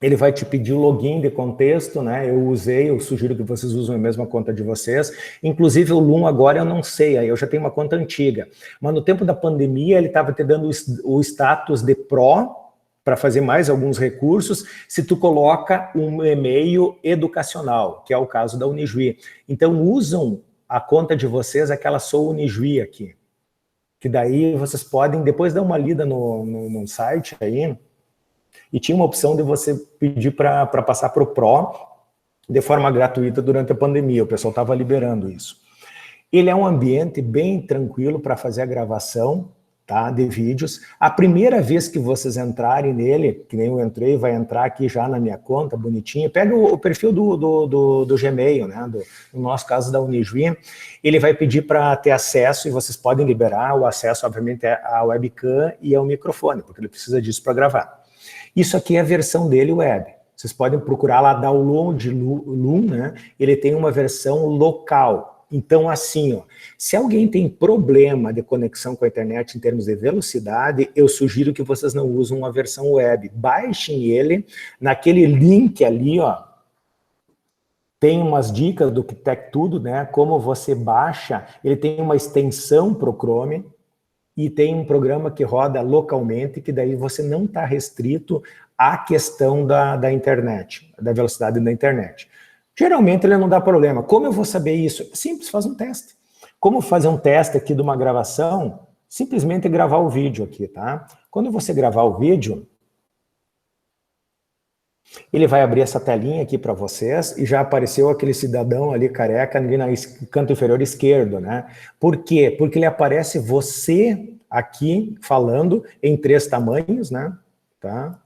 ele vai te pedir o login de contexto, né? Eu sugiro que vocês usem a mesma conta de vocês. Inclusive o Loom agora eu não sei, eu já tenho uma conta antiga, mas no tempo da pandemia ele estava te dando o status de Pro, para fazer mais alguns recursos, se tu coloca um e-mail educacional, que é o caso da Unijuí. Então, usam a conta de vocês, aquela Sou Unijuí aqui. Que daí vocês podem, depois dar uma lida no site aí, e tinha uma opção de você pedir para passar para o Pro, de forma gratuita durante a pandemia, o pessoal estava liberando isso. Ele é um ambiente bem tranquilo para fazer a gravação, tá, de vídeos. A primeira vez que vocês entrarem nele, que nem eu entrei, vai entrar aqui já na minha conta, bonitinho, pega o perfil do Gmail, né, no nosso caso da Unijuí, ele vai pedir para ter acesso, e vocês podem liberar o acesso, obviamente, à webcam e ao microfone, porque ele precisa disso para gravar. Isso aqui é a versão dele web. Vocês podem procurar lá, download Loom, né, ele tem uma versão local. Então, assim, se alguém tem problema de conexão com a internet em termos de velocidade, eu sugiro que vocês não usem uma versão web. Baixem ele, naquele link ali, tem umas dicas do Tech Tudo, né? Como você baixa, ele tem uma extensão para o Chrome e tem um programa que roda localmente, que daí você não está restrito à questão da internet, da velocidade da internet. Geralmente ele não dá problema. Como eu vou saber isso? Simples, faz um teste. Como fazer um teste aqui de uma gravação? Simplesmente gravar o vídeo aqui, tá? Quando você gravar o vídeo, ele vai abrir essa telinha aqui para vocês e já apareceu aquele cidadão ali careca ali no canto inferior esquerdo, né? Por quê? Porque ele aparece você aqui falando em 3 tamanhos, né? Tá?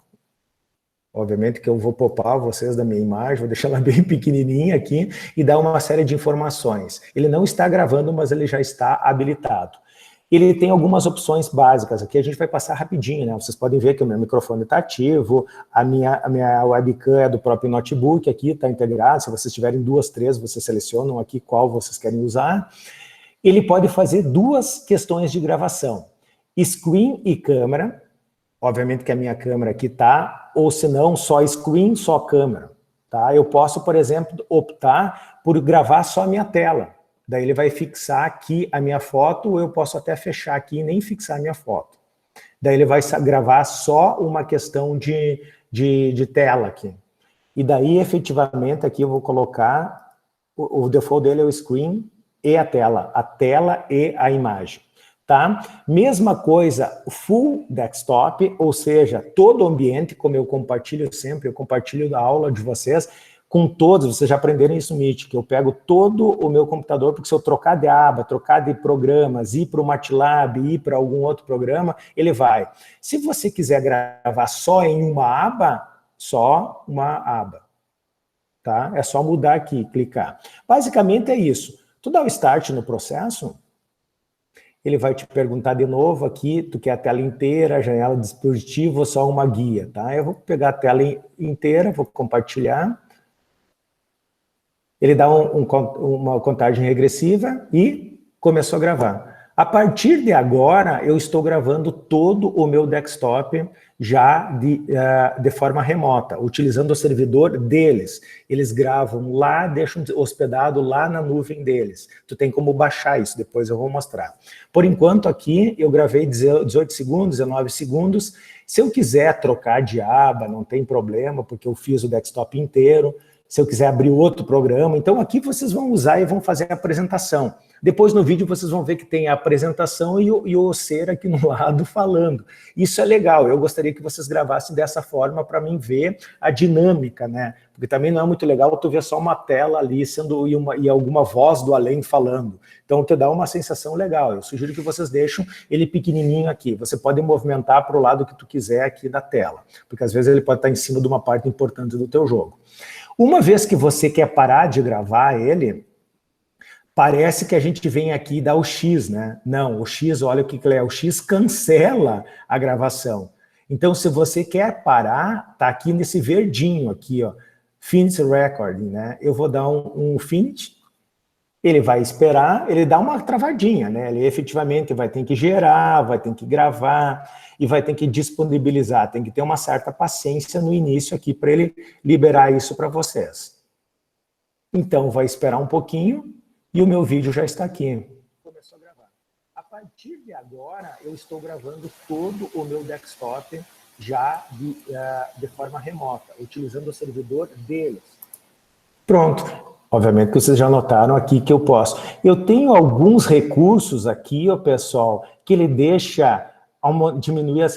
Obviamente que eu vou poupar vocês da minha imagem, vou deixar ela bem pequenininha aqui e dar uma série de informações. Ele não está gravando, mas ele já está habilitado. Ele tem algumas opções básicas, aqui a gente vai passar rapidinho, né? Vocês podem ver que o meu microfone está ativo, a minha webcam é do próprio notebook, aqui está integrado, se vocês tiverem 2, 3, vocês selecionam aqui qual vocês querem usar. Ele pode fazer 2 questões de gravação, screen e câmera, obviamente que a minha câmera aqui está, ou se não, só screen, só câmera, tá? Eu posso, por exemplo, optar por gravar só a minha tela. Daí ele vai fixar aqui a minha foto, ou eu posso até fechar aqui e nem fixar a minha foto. Daí ele vai gravar só uma questão de tela aqui. E daí, efetivamente, aqui eu vou colocar, o default dele é o screen e a tela e a imagem. Tá? Mesma coisa, full desktop, ou seja, todo o ambiente, como eu compartilho sempre, eu compartilho a aula de vocês, com todos, vocês já aprenderam isso no Meet, que eu pego todo o meu computador, porque se eu trocar de aba, trocar de programas, ir para o MATLAB, ir para algum outro programa, ele vai. Se você quiser gravar só em uma aba, só uma aba. Tá? É só mudar aqui, clicar. Basicamente é isso. Tu dá o start no processo, ele vai te perguntar de novo aqui, tu quer a tela inteira, janela de dispositivo ou só uma guia, tá? Eu vou pegar a tela inteira, vou compartilhar. Ele dá uma contagem regressiva e começou a gravar. A partir de agora, eu estou gravando todo o meu desktop já de forma remota, utilizando o servidor deles. Eles gravam lá, deixam hospedado lá na nuvem deles. Tu tem como baixar isso, depois eu vou mostrar. Por enquanto aqui, eu gravei 18 segundos, 19 segundos. Se eu quiser trocar de aba, não tem problema, porque eu fiz o desktop inteiro. Se eu quiser abrir outro programa, então aqui vocês vão usar e vão fazer a apresentação. Depois no vídeo vocês vão ver que tem a apresentação e o ser aqui no lado falando. Isso é legal, eu gostaria que vocês gravassem dessa forma para mim ver a dinâmica, né? Porque também não é muito legal tu ver só uma tela ali e alguma voz do além falando. Então te dá uma sensação legal. Eu sugiro que vocês deixem ele pequenininho aqui. Você pode movimentar para o lado que tu quiser aqui da tela, porque às vezes ele pode estar em cima de uma parte importante do teu jogo. Uma vez que você quer parar de gravar ele, parece que a gente vem aqui e dá o X, né? Não, o X, olha o que é, o X cancela a gravação. Então, se você quer parar, tá aqui nesse verdinho aqui, ó, Finish Recording, né? Eu vou dar um Finish, ele vai esperar, ele dá uma travadinha, né? Ele efetivamente vai ter que gerar, vai ter que gravar e vai ter que disponibilizar. Tem que ter uma certa paciência no início aqui para ele liberar isso para vocês. Então, vai esperar um pouquinho e o meu vídeo já está aqui. Começou a gravar. A partir de agora, eu estou gravando todo o meu desktop já de forma remota, utilizando o servidor deles. Pronto. Obviamente que vocês já notaram aqui que eu posso. Eu tenho alguns recursos aqui, ó, pessoal, que ele deixa diminuir,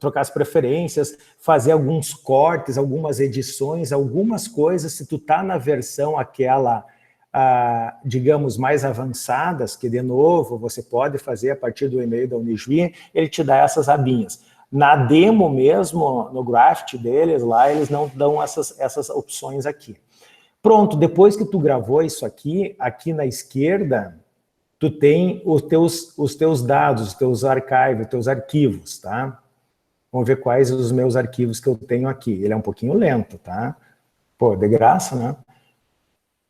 trocar as preferências, fazer alguns cortes, algumas edições, algumas coisas, se tu tá na versão aquela, digamos, mais avançadas, que de novo você pode fazer a partir do e-mail da Unijuí, ele te dá essas abinhas. Na demo mesmo, no Graft deles lá, eles não dão essas opções aqui. Pronto, depois que tu gravou isso aqui na esquerda, tu tem os teus dados, os teus archivos, os teus arquivos, tá? Vamos ver quais os meus arquivos que eu tenho aqui. Ele é um pouquinho lento, tá? Pô, de graça, né?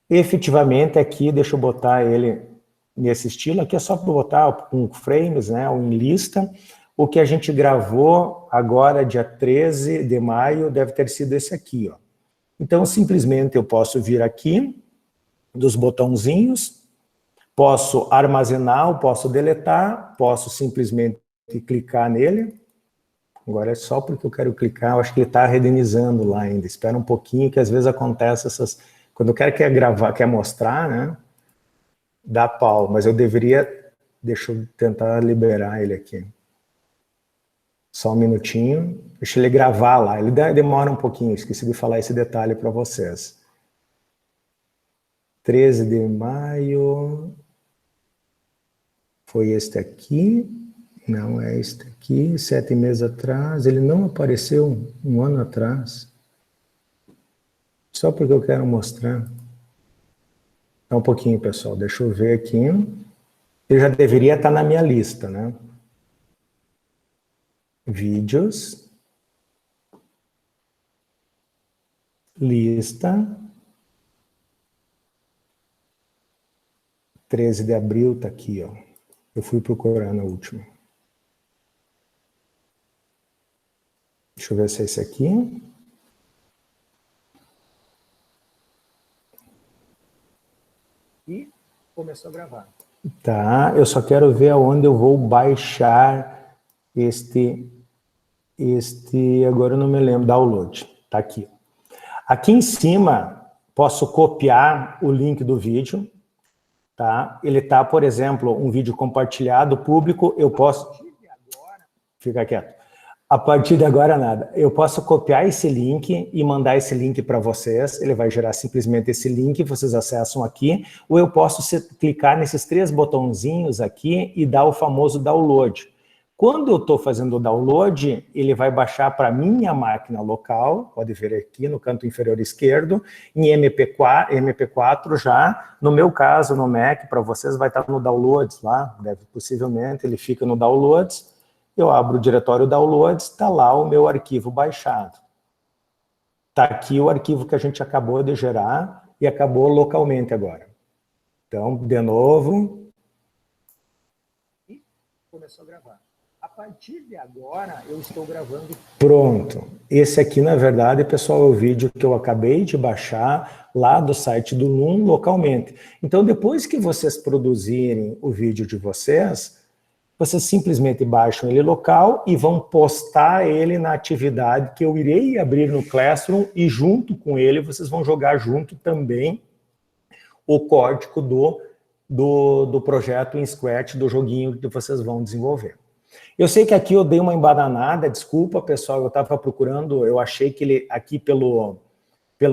Efetivamente aqui, deixa eu botar ele nesse estilo, aqui é só para botar com frames, né? Ou em lista. O que a gente gravou agora, dia 13 de maio, deve ter sido esse aqui, ó. Então, simplesmente eu posso vir aqui, dos botãozinhos, posso armazenar, posso deletar, posso simplesmente clicar nele. Agora é só porque eu quero clicar, eu acho que ele está renderizando lá ainda. Espera um pouquinho, que às vezes acontece essas... Quando eu quer gravar, quer mostrar, né? Dá pau, mas eu deveria... Deixa eu tentar liberar ele aqui. Só um minutinho. Deixa ele gravar lá. Ele demora um pouquinho, esqueci de falar esse detalhe para vocês. 13 de maio. Foi este aqui. Não é este aqui, 7 meses atrás. Ele não apareceu um ano atrás. Só porque eu quero mostrar. Só um pouquinho, pessoal. Deixa eu ver aqui. Ele já deveria estar na minha lista, né? Vídeos. Lista. 13 de abril está aqui, ó. Eu fui procurar na última. Deixa eu ver se é esse aqui. E começou a gravar. Tá, eu só quero ver aonde eu vou baixar este agora eu não me lembro, download. Tá aqui. Aqui em cima, posso copiar o link do vídeo. Tá? Ele tá, por exemplo, um vídeo compartilhado, público, eu posso... Fica quieto. A partir de agora, nada. Eu posso copiar esse link e mandar esse link para vocês, ele vai gerar simplesmente esse link, vocês acessam aqui, ou eu posso clicar nesses 3 botãozinhos aqui e dar o famoso download. Quando eu estou fazendo o download, ele vai baixar para a minha máquina local, pode ver aqui no canto inferior esquerdo, em MP4 já, no meu caso, no Mac, para vocês vai estar no Downloads lá, possivelmente ele fica no Downloads, eu abro o diretório Downloads, está lá o meu arquivo baixado. Está aqui o arquivo que a gente acabou de gerar e acabou localmente agora. Então, de novo, e começou a gravar. A partir de agora, eu estou gravando. Pronto. Esse aqui, na verdade, pessoal, é o vídeo que eu acabei de baixar lá do site do Loom localmente. Então, depois que vocês produzirem o vídeo de vocês simplesmente baixam ele local e vão postar ele na atividade que eu irei abrir no Classroom e junto com ele vocês vão jogar junto também o código do projeto em Scratch, do joguinho que vocês vão desenvolver. Eu sei que aqui eu dei uma embananada, desculpa, pessoal, eu estava procurando, eu achei que ele aqui pelo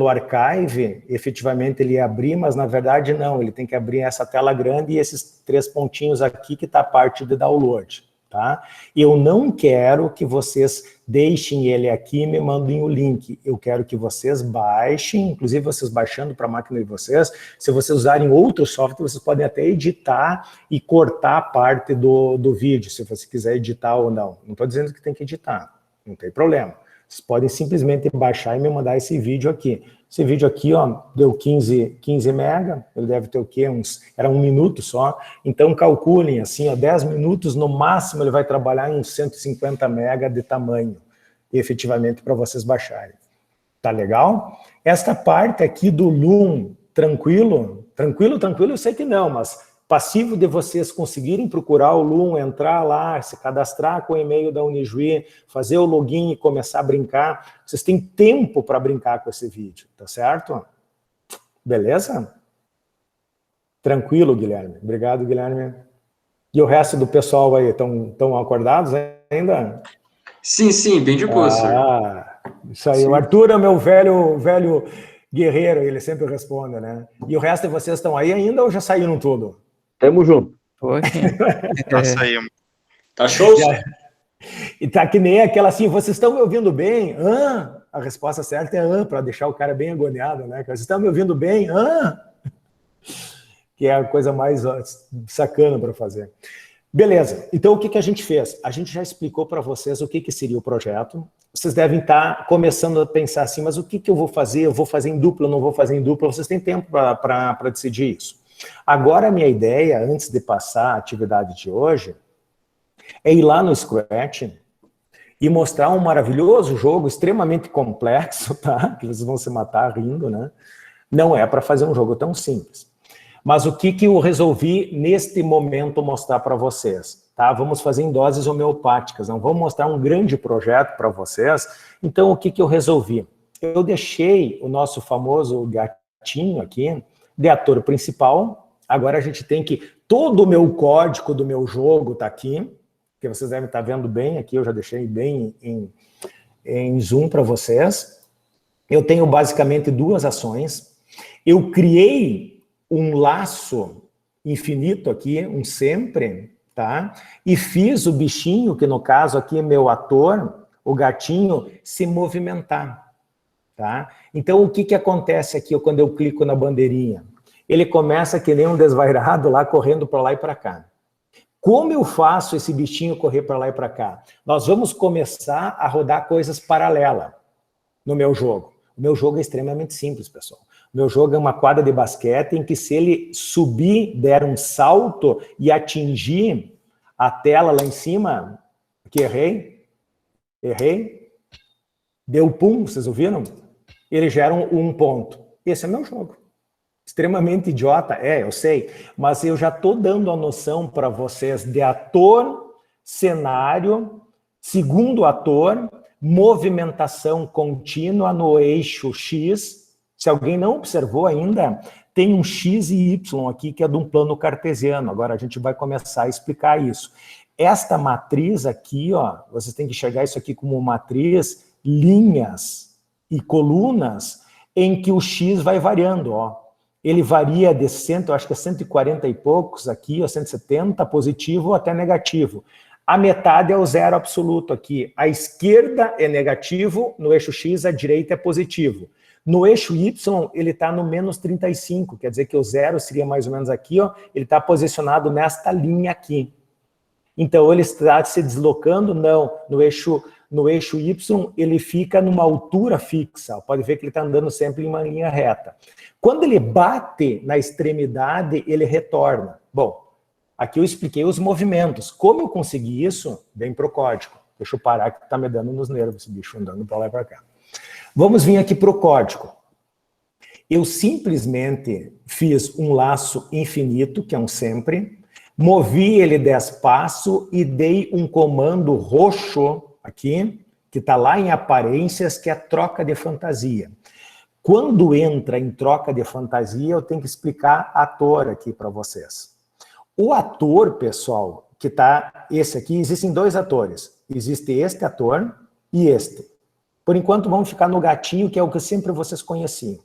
Archive, efetivamente ele ia abrir, mas na verdade não, ele tem que abrir essa tela grande e esses 3 pontinhos aqui que está a parte de download, tá? Eu não quero que vocês deixem ele aqui e me mandem o link, eu quero que vocês baixem, inclusive vocês baixando para a máquina de vocês, se vocês usarem outro software, vocês podem até editar e cortar parte do vídeo, se você quiser editar ou não. Não estou dizendo que tem que editar, não tem problema. Vocês podem simplesmente baixar e me mandar esse vídeo aqui. Esse vídeo aqui, ó, deu 15 mega, ele deve ter o quê? Era 1 minuto só. Então, calculem, assim, ó, 10 minutos, no máximo ele vai trabalhar em uns 150 mega de tamanho, efetivamente, para vocês baixarem. Tá legal? Esta parte aqui do Loom, tranquilo, eu sei que não, mas passivo de vocês conseguirem procurar o Loom, entrar lá, se cadastrar com o e-mail da Unijuí, fazer o login e começar a brincar, vocês têm tempo para brincar com esse vídeo, tá certo? Beleza? Tranquilo, Guilherme. Obrigado, Guilherme. E o resto do pessoal aí, estão acordados ainda? Sim, bem de boa, senhor. Isso aí. Sim. O Arthur é o meu velho guerreiro, ele sempre responde, né? E o resto de vocês estão aí ainda ou já saíram tudo? Tamo junto. Saímos. Tá show? E tá que nem aquela assim, vocês estão me ouvindo bem? A resposta certa é para deixar o cara bem agoniado, né? Vocês estão me ouvindo bem? Que é a coisa mais sacana para fazer. Beleza, então o que a gente fez? A gente já explicou para vocês o que seria o projeto. Vocês devem estar começando a pensar assim, mas o que eu vou fazer? Eu vou fazer em dupla, não vou fazer em dupla? Vocês têm tempo para decidir isso. Agora, a minha ideia, antes de passar a atividade de hoje, é ir lá no Scratch e mostrar um maravilhoso jogo extremamente complexo, tá? Que vocês vão se matar rindo, né? Não é para fazer um jogo tão simples. Mas o que eu resolvi neste momento mostrar para vocês? Tá? Vamos fazer em doses homeopáticas, não vamos mostrar um grande projeto para vocês. Então, o que eu resolvi? Eu deixei o nosso famoso gatinho aqui de ator principal. Agora a gente tem que... Todo o meu código do meu jogo está aqui, que vocês devem estar vendo bem aqui, eu já deixei bem em zoom para vocês. Eu tenho basicamente 2 ações. Eu criei um laço infinito aqui, um sempre, tá? E fiz o bichinho, que no caso aqui é meu ator, o gatinho, se movimentar, tá? Então, o que acontece aqui quando eu clico na bandeirinha? Ele começa que nem um desvairado lá, correndo para lá e para cá. Como eu faço esse bichinho correr para lá e para cá? Nós vamos começar a rodar coisas paralelas no meu jogo. O meu jogo é extremamente simples, pessoal. O meu jogo é uma quadra de basquete em que se ele subir, der um salto e atingir a tela lá em cima, aqui errei, deu pum, vocês ouviram? Ele gera um ponto. Esse é meu jogo. Extremamente idiota, eu sei, mas eu já estou dando a noção para vocês de ator, cenário, segundo ator, movimentação contínua no eixo X. Se alguém não observou ainda, tem um X e Y aqui, que é de um plano cartesiano. Agora a gente vai começar a explicar isso. Esta matriz aqui, ó, vocês têm que enxergar isso aqui como matriz, linhas e colunas, em que o X vai variando, ó. Ele varia de 100, eu acho que é 140 e poucos aqui, ó, 170, positivo até negativo. A metade é o zero absoluto aqui. A esquerda é negativo, no eixo X a direita é positivo. No eixo Y, ele está no menos 35, quer dizer que o zero seria mais ou menos aqui, ó, ele está posicionado nesta linha aqui. Então, ele está se deslocando? Não. No eixo Y, ele fica numa altura fixa. Pode ver que ele está andando sempre em uma linha reta. Quando ele bate na extremidade, ele retorna. Bom, aqui eu expliquei os movimentos. Como eu consegui isso? Vem para o código. Deixa eu parar que está me dando nos nervos esse bicho andando para lá e para cá. Vamos vir aqui para o código. Eu simplesmente fiz um laço infinito, que é um sempre, movi ele 10 passos e dei um comando roxo aqui, que está lá em aparências, que é troca de fantasia. Quando entra em troca de fantasia, eu tenho que explicar ator aqui para vocês. O ator, pessoal, que está esse aqui, existem dois atores. Existe este ator e este. Por enquanto, vamos ficar no gatinho, que é o que sempre vocês conheciam.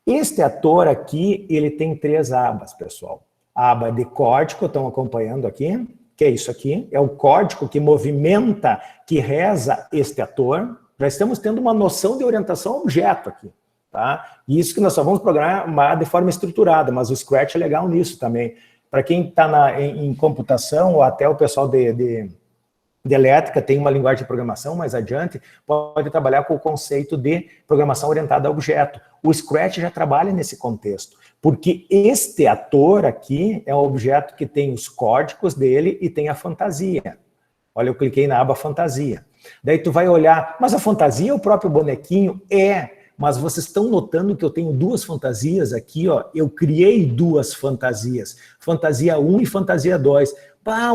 Este ator aqui, ele tem 3 abas, pessoal. A aba de código, estão acompanhando aqui, que é isso aqui, é o código que movimenta, que reza este ator. Já estamos tendo uma noção de orientação a objeto aqui, tá? E isso que nós só vamos programar de forma estruturada, mas o Scratch é legal nisso também. Para quem está em computação, ou até o pessoal de elétrica, tem uma linguagem de programação mais adiante, pode trabalhar com o conceito de programação orientada a objeto. O Scratch já trabalha nesse contexto, porque este ator aqui é um objeto que tem os códigos dele e tem a fantasia. Olha, eu cliquei na aba fantasia. Daí tu vai olhar, mas a fantasia é o próprio bonequinho? Mas vocês estão notando que eu tenho 2 fantasias aqui, ó. Eu criei 2 fantasias, fantasia 1 e fantasia 2.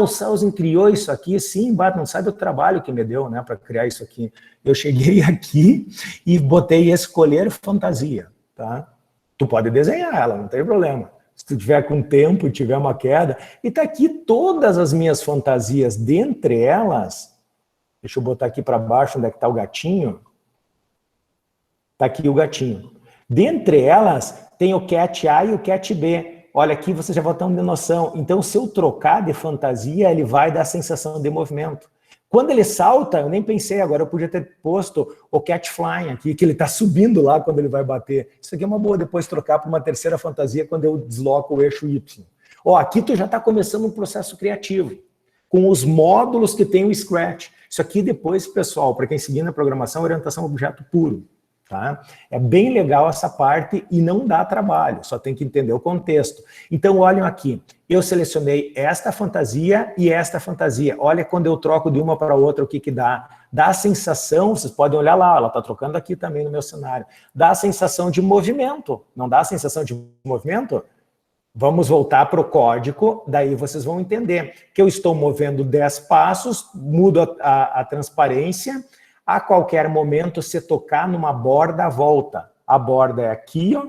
O Sausen criou isso aqui, sim, não sabe o trabalho que me deu, né, para criar isso aqui. Eu cheguei aqui e botei escolher fantasia, tá? Tu pode desenhar ela, não tem problema. Se tu tiver com tempo e tiver uma queda, e tá aqui todas as minhas fantasias, dentre elas, deixa eu botar aqui para baixo onde é que tá o gatinho. Tá aqui o gatinho. Dentre elas, tem o cat A e o cat B. Olha, aqui vocês já vão ter uma noção. Então, se eu trocar de fantasia, ele vai dar a sensação de movimento. Quando ele salta, eu nem pensei, agora eu podia ter posto o cat flying aqui, que ele está subindo lá quando ele vai bater. Isso aqui é uma boa depois trocar para uma terceira fantasia quando eu desloco o eixo Y. Aqui tu já está começando um processo criativo, com os módulos que tem o Scratch. Isso aqui depois, pessoal, para quem seguir na programação, orientação a objeto puro. Tá? É bem legal essa parte e não dá trabalho, só tem que entender o contexto. Então, olhem aqui, eu selecionei esta fantasia e esta fantasia. Olha quando eu troco de uma para outra, o que que dá? Dá a sensação, vocês podem olhar lá, ela está trocando aqui também no meu cenário, dá a sensação de movimento, não dá a sensação de movimento? Vamos voltar para o código, daí vocês vão entender que eu estou movendo 10 passos, mudo a transparência. A qualquer momento, se tocar numa borda, volta. A borda é aqui, ó,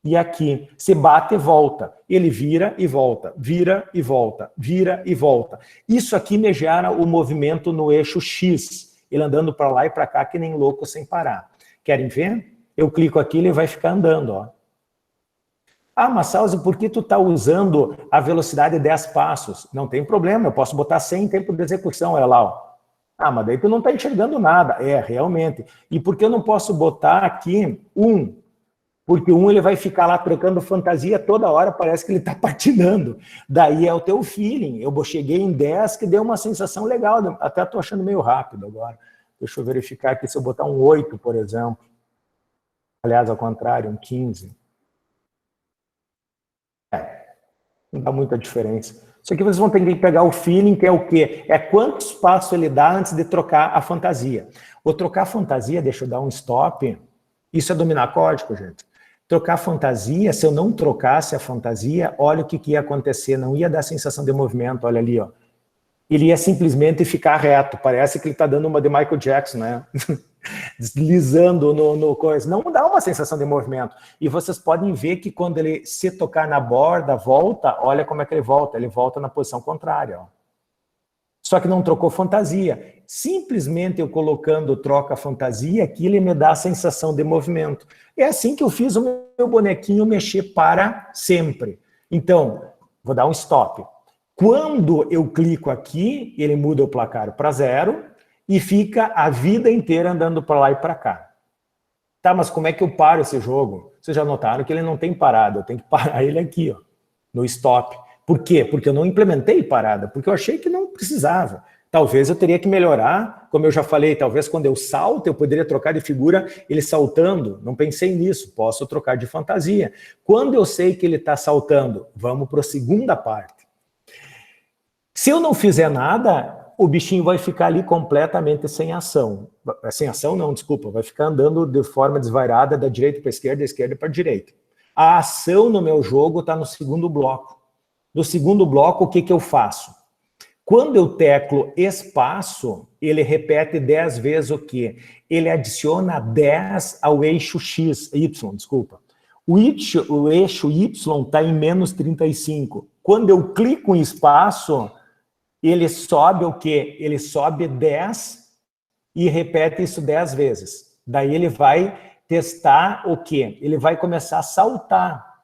e aqui. Se bate, volta. Ele vira e volta, vira e volta, vira e volta. Isso aqui me gera o movimento no eixo X. Ele andando para lá e para cá, que nem louco, sem parar. Querem ver? Eu clico aqui, ele vai ficar andando, ó. Ah, mas Salsi, por que tu está usando a velocidade de 10 passos? Não tem problema, eu posso botar 100 em tempo de execução, olha lá. Ó. Ah, mas daí tu não está enxergando nada. É, realmente. E por que eu não posso botar aqui 1? Porque 1 ele vai ficar lá trocando fantasia toda hora, parece que ele está patinando. Daí é o teu feeling. Eu cheguei em 10, que deu uma sensação legal. Até estou achando meio rápido agora. Deixa eu verificar aqui se eu botar um 8, por exemplo. Aliás, ao contrário, um 15. Não dá muita diferença. Isso aqui vocês vão ter que pegar o feeling, que é o quê? É quantos passos ele dá antes de trocar a fantasia. O trocar a fantasia, deixa eu dar um stop. Isso é dominar código, gente. Trocar a fantasia, se eu não trocasse a fantasia, olha o que ia acontecer. Não ia dar sensação de movimento, olha ali, ó. Ele ia simplesmente ficar reto. Parece que ele está dando uma de Michael Jackson, né? Deslizando no coisa. Não dá uma sensação de movimento. E vocês podem ver que quando ele se tocar na borda, volta, olha como é que ele volta. Ele volta na posição contrária. Ó. Só que não trocou fantasia. Simplesmente eu colocando troca fantasia, aqui ele me dá a sensação de movimento. É assim que eu fiz o meu bonequinho mexer para sempre. Então, vou dar um stop. Quando eu clico aqui, ele muda o placar para 0 e fica a vida inteira andando para lá e para cá. Tá, mas como é que eu paro esse jogo? Vocês já notaram que ele não tem parada, eu tenho que parar ele aqui, ó, no stop. Por quê? Porque eu não implementei parada, porque eu achei que não precisava. Talvez eu teria que melhorar, como eu já falei, talvez quando eu salto, eu poderia trocar de figura ele saltando. Não pensei nisso, posso trocar de fantasia. Quando eu sei que ele está saltando, vamos para a segunda parte. Se eu não fizer nada, o bichinho vai ficar ali completamente sem ação. Sem ação não, desculpa, vai ficar andando de forma desvairada da direita para a esquerda, da esquerda para a direita. A ação no meu jogo está no segundo bloco. No segundo bloco, o que eu faço? Quando eu teclo espaço, ele repete 10 vezes o quê? Ele adiciona 10 ao eixo X, Y, desculpa. O eixo Y está em menos 35. Quando eu clico em espaço, ele sobe o quê? Ele sobe 10 e repete isso 10 vezes. Daí ele vai testar o quê? Ele vai começar a saltar.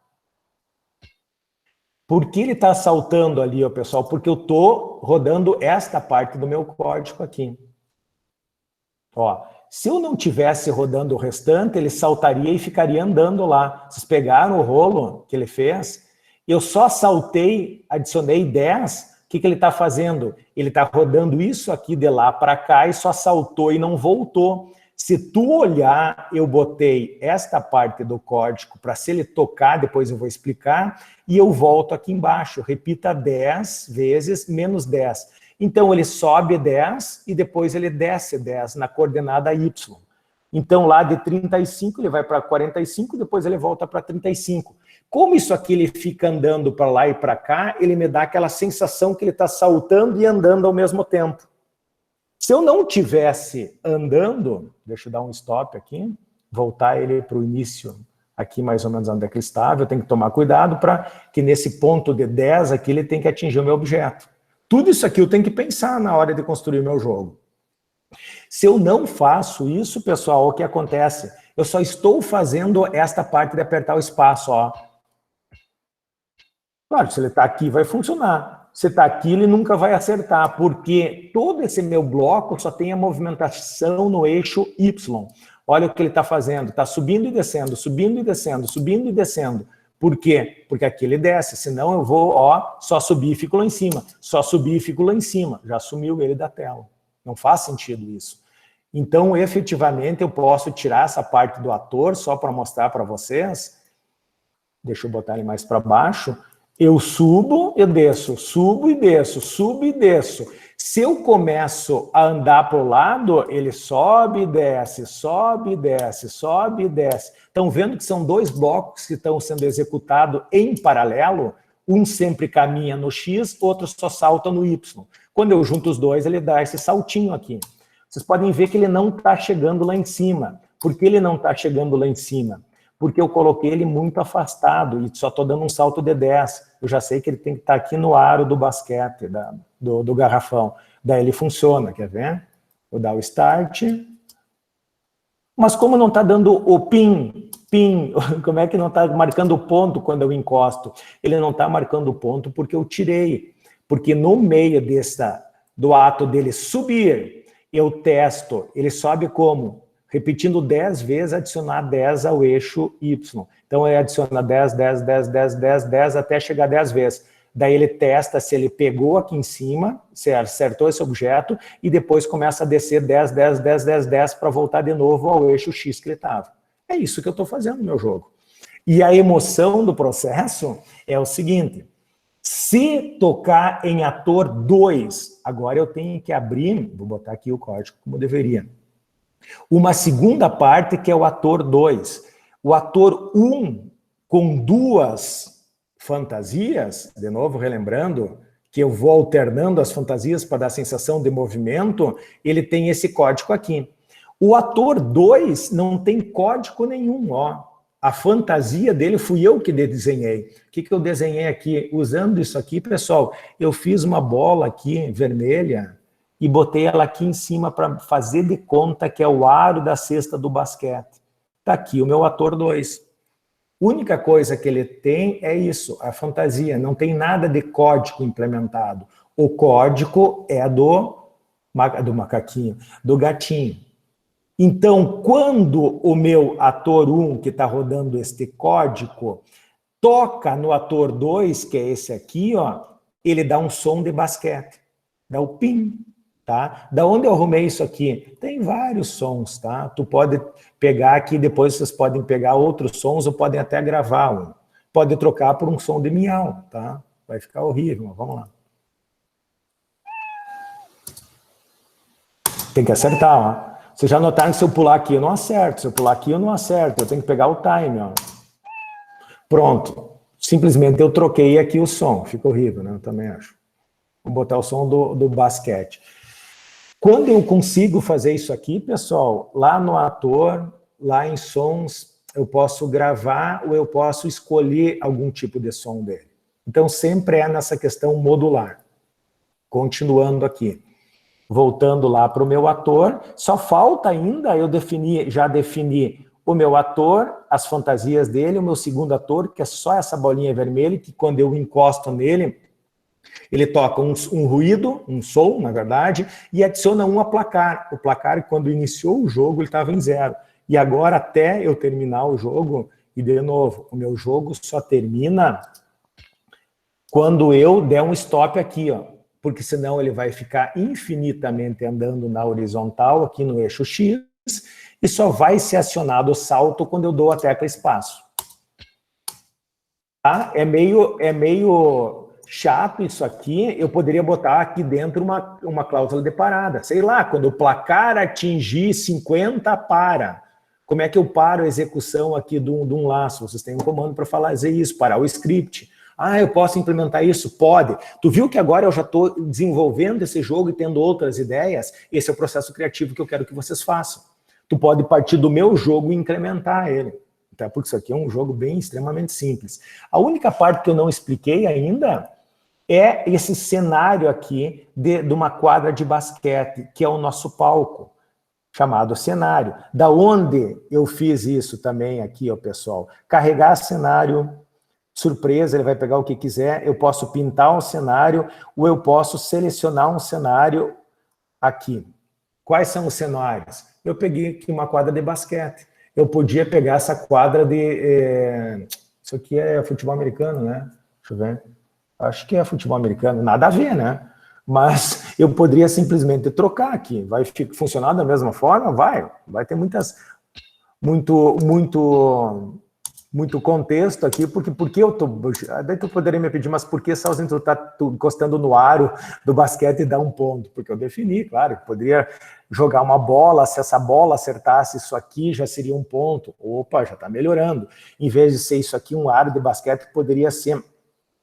Por que ele está saltando ali, ó, pessoal? Porque eu estou rodando esta parte do meu código aqui. Ó, se eu não tivesse rodando o restante, ele saltaria e ficaria andando lá. Vocês pegaram o rolo que ele fez? Eu só saltei, adicionei 10. O que ele está fazendo? Ele está rodando isso aqui de lá para cá e só saltou e não voltou. Se tu olhar, eu botei esta parte do código para se ele tocar, depois eu vou explicar, e eu volto aqui embaixo. Repita 10 vezes menos 10. Então ele sobe 10 e depois ele desce 10 na coordenada Y. Então lá de 35 ele vai para 45, depois ele volta para 35. Como isso aqui ele fica andando para lá e para cá, ele me dá aquela sensação que ele está saltando e andando ao mesmo tempo. Se eu não tivesse andando, deixa eu dar um stop aqui, voltar ele para o início, aqui mais ou menos onde é que ele estava, eu tenho que tomar cuidado para que nesse ponto de 10 aqui ele tem que atingir o meu objeto. Tudo isso aqui eu tenho que pensar na hora de construir o meu jogo. Se eu não faço isso, pessoal, o que acontece? Eu só estou fazendo esta parte de apertar o espaço, ó. Claro, se ele está aqui, vai funcionar. Se está aqui, ele nunca vai acertar, porque todo esse meu bloco só tem a movimentação no eixo Y. Olha o que ele está fazendo. Está subindo e descendo, subindo e descendo, subindo e descendo. Por quê? Porque aqui ele desce, senão eu vou, ó, só subir e fico lá em cima. Só subir e fico lá em cima. Já sumiu ele da tela. Não faz sentido isso. Então, efetivamente, eu posso tirar essa parte do ator, só para mostrar para vocês. Deixa eu botar ele mais para baixo. Eu subo, eu desço, subo e desço, subo e desço. Se eu começo a andar para o lado, ele sobe e desce, sobe e desce, sobe e desce. Estão vendo que são dois blocos que estão sendo executados em paralelo? Um sempre caminha no X, outro só salta no Y. Quando eu junto os dois, ele dá esse saltinho aqui. Vocês podem ver que ele não está chegando lá em cima. Por que ele não está chegando lá em cima? Porque eu coloquei ele muito afastado e só estou dando um salto de 10. Eu já sei que ele tem que estar aqui no aro do basquete, do garrafão. Daí ele funciona, quer ver? Vou dar o start. Mas como não está dando o pin PIN, como é que não está marcando ponto quando eu encosto? Ele não está marcando ponto porque eu tirei. Porque no meio do ato dele subir, eu testo, ele sobe como? Repetindo 10 vezes, adicionar 10 ao eixo Y. Então, ele adiciona 10, 10, 10, 10, 10, 10, até chegar 10 vezes. Daí ele testa se ele pegou aqui em cima, se acertou esse objeto, e depois começa a descer 10, 10, 10, 10, 10, para voltar de novo ao eixo X que ele estava. É isso que eu estou fazendo no meu jogo. E a emoção do processo é o seguinte: se tocar em ator 2, agora eu tenho que abrir, vou botar aqui o código como deveria, uma segunda parte que é o ator 2. O ator 1, com 2 fantasias, de novo relembrando que eu vou alternando as fantasias para dar a sensação de movimento, ele tem esse código aqui. O ator 2 não tem código nenhum, ó. A fantasia dele fui eu que desenhei. O que eu desenhei aqui? Usando isso aqui, pessoal, eu fiz uma bola aqui, vermelha, e botei ela aqui em cima para fazer de conta que é o aro da cesta do basquete. Está aqui o meu ator 2. A única coisa que ele tem é isso, a fantasia. Não tem nada de código implementado. O código é do macaquinho, do gatinho. Então, quando o meu ator 1, que está rodando este código, toca no ator 2, que é esse aqui, ó, ele dá um som de basquete. Dá o pim, tá? Da onde eu arrumei isso aqui? Tem vários sons, tá? Tu pode pegar aqui, depois vocês podem pegar outros sons ou podem até gravar um. Pode trocar por um som de miau, tá? Vai ficar horrível, mas vamos lá. Tem que acertar, ó. Vocês já notaram que se eu pular aqui eu não acerto, se eu pular aqui eu não acerto, eu tenho que pegar o time, ó. Pronto. Simplesmente eu troquei aqui o som. Fica horrível, né? Eu também acho. Vou botar o som do basquete. Quando eu consigo fazer isso aqui, pessoal, lá no ator, lá em sons, eu posso gravar ou eu posso escolher algum tipo de som dele. Então, sempre é nessa questão modular. Continuando aqui. Voltando lá para o meu ator, só falta ainda eu já defini o meu ator, as fantasias dele, o meu segundo ator, que é só essa bolinha vermelha, que quando eu encosto nele, ele toca um ruído, um som, na verdade, e adiciona um a placar. O placar, quando iniciou o jogo, ele estava em 0. E agora, até eu terminar o jogo, e de novo, o meu jogo só termina quando eu der um stop aqui, ó. Porque senão ele vai ficar infinitamente andando na horizontal, aqui no eixo X, e só vai ser acionado o salto quando eu dou a tecla espaço. Tá? É meio chato isso aqui, eu poderia botar aqui dentro uma cláusula de parada. Sei lá, quando o placar atingir 50, para. Como é que eu paro a execução aqui de um laço? Vocês têm um comando para fazer isso, parar o script. Ah, eu posso implementar isso? Pode. Tu viu que agora eu já estou desenvolvendo esse jogo e tendo outras ideias? Esse é o processo criativo que eu quero que vocês façam. Tu pode partir do meu jogo e incrementar ele. Então, porque isso aqui é um jogo bem extremamente simples. A única parte que eu não expliquei ainda é esse cenário aqui de uma quadra de basquete, que é o nosso palco, chamado cenário. Da onde eu fiz isso também aqui, ó, pessoal? Carregar cenário... surpresa, ele vai pegar o que quiser, eu posso pintar um cenário, ou eu posso selecionar um cenário aqui. Quais são os cenários? Eu peguei aqui uma quadra de basquete. Eu podia pegar essa quadra de... isso aqui é futebol americano, né? Deixa eu ver. Acho que é futebol americano. Nada a ver, né? Mas eu poderia simplesmente trocar aqui. Vai funcionar da mesma forma? Vai ter muito contexto aqui, porque eu tô... Daí tu poderia me pedir, mas por que, Salzinho, tu tá encostando no aro do basquete e dá um ponto? Porque eu defini, claro, que poderia jogar uma bola, se essa bola acertasse isso aqui, já seria um ponto. Opa, já tá melhorando. Em vez de ser isso aqui, um aro de basquete, poderia ser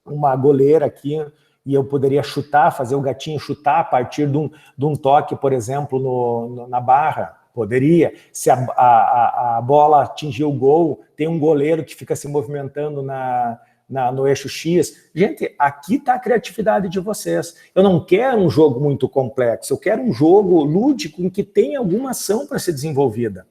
uma goleira aqui, e eu poderia chutar, fazer o gatinho chutar a partir de um toque, por exemplo, na barra. Poderia. Se a bola atingir o gol, tem um goleiro que fica se movimentando no eixo X. Gente, aqui está a criatividade de vocês. Eu não quero um jogo muito complexo, eu quero um jogo lúdico em que tenha alguma ação para ser desenvolvida.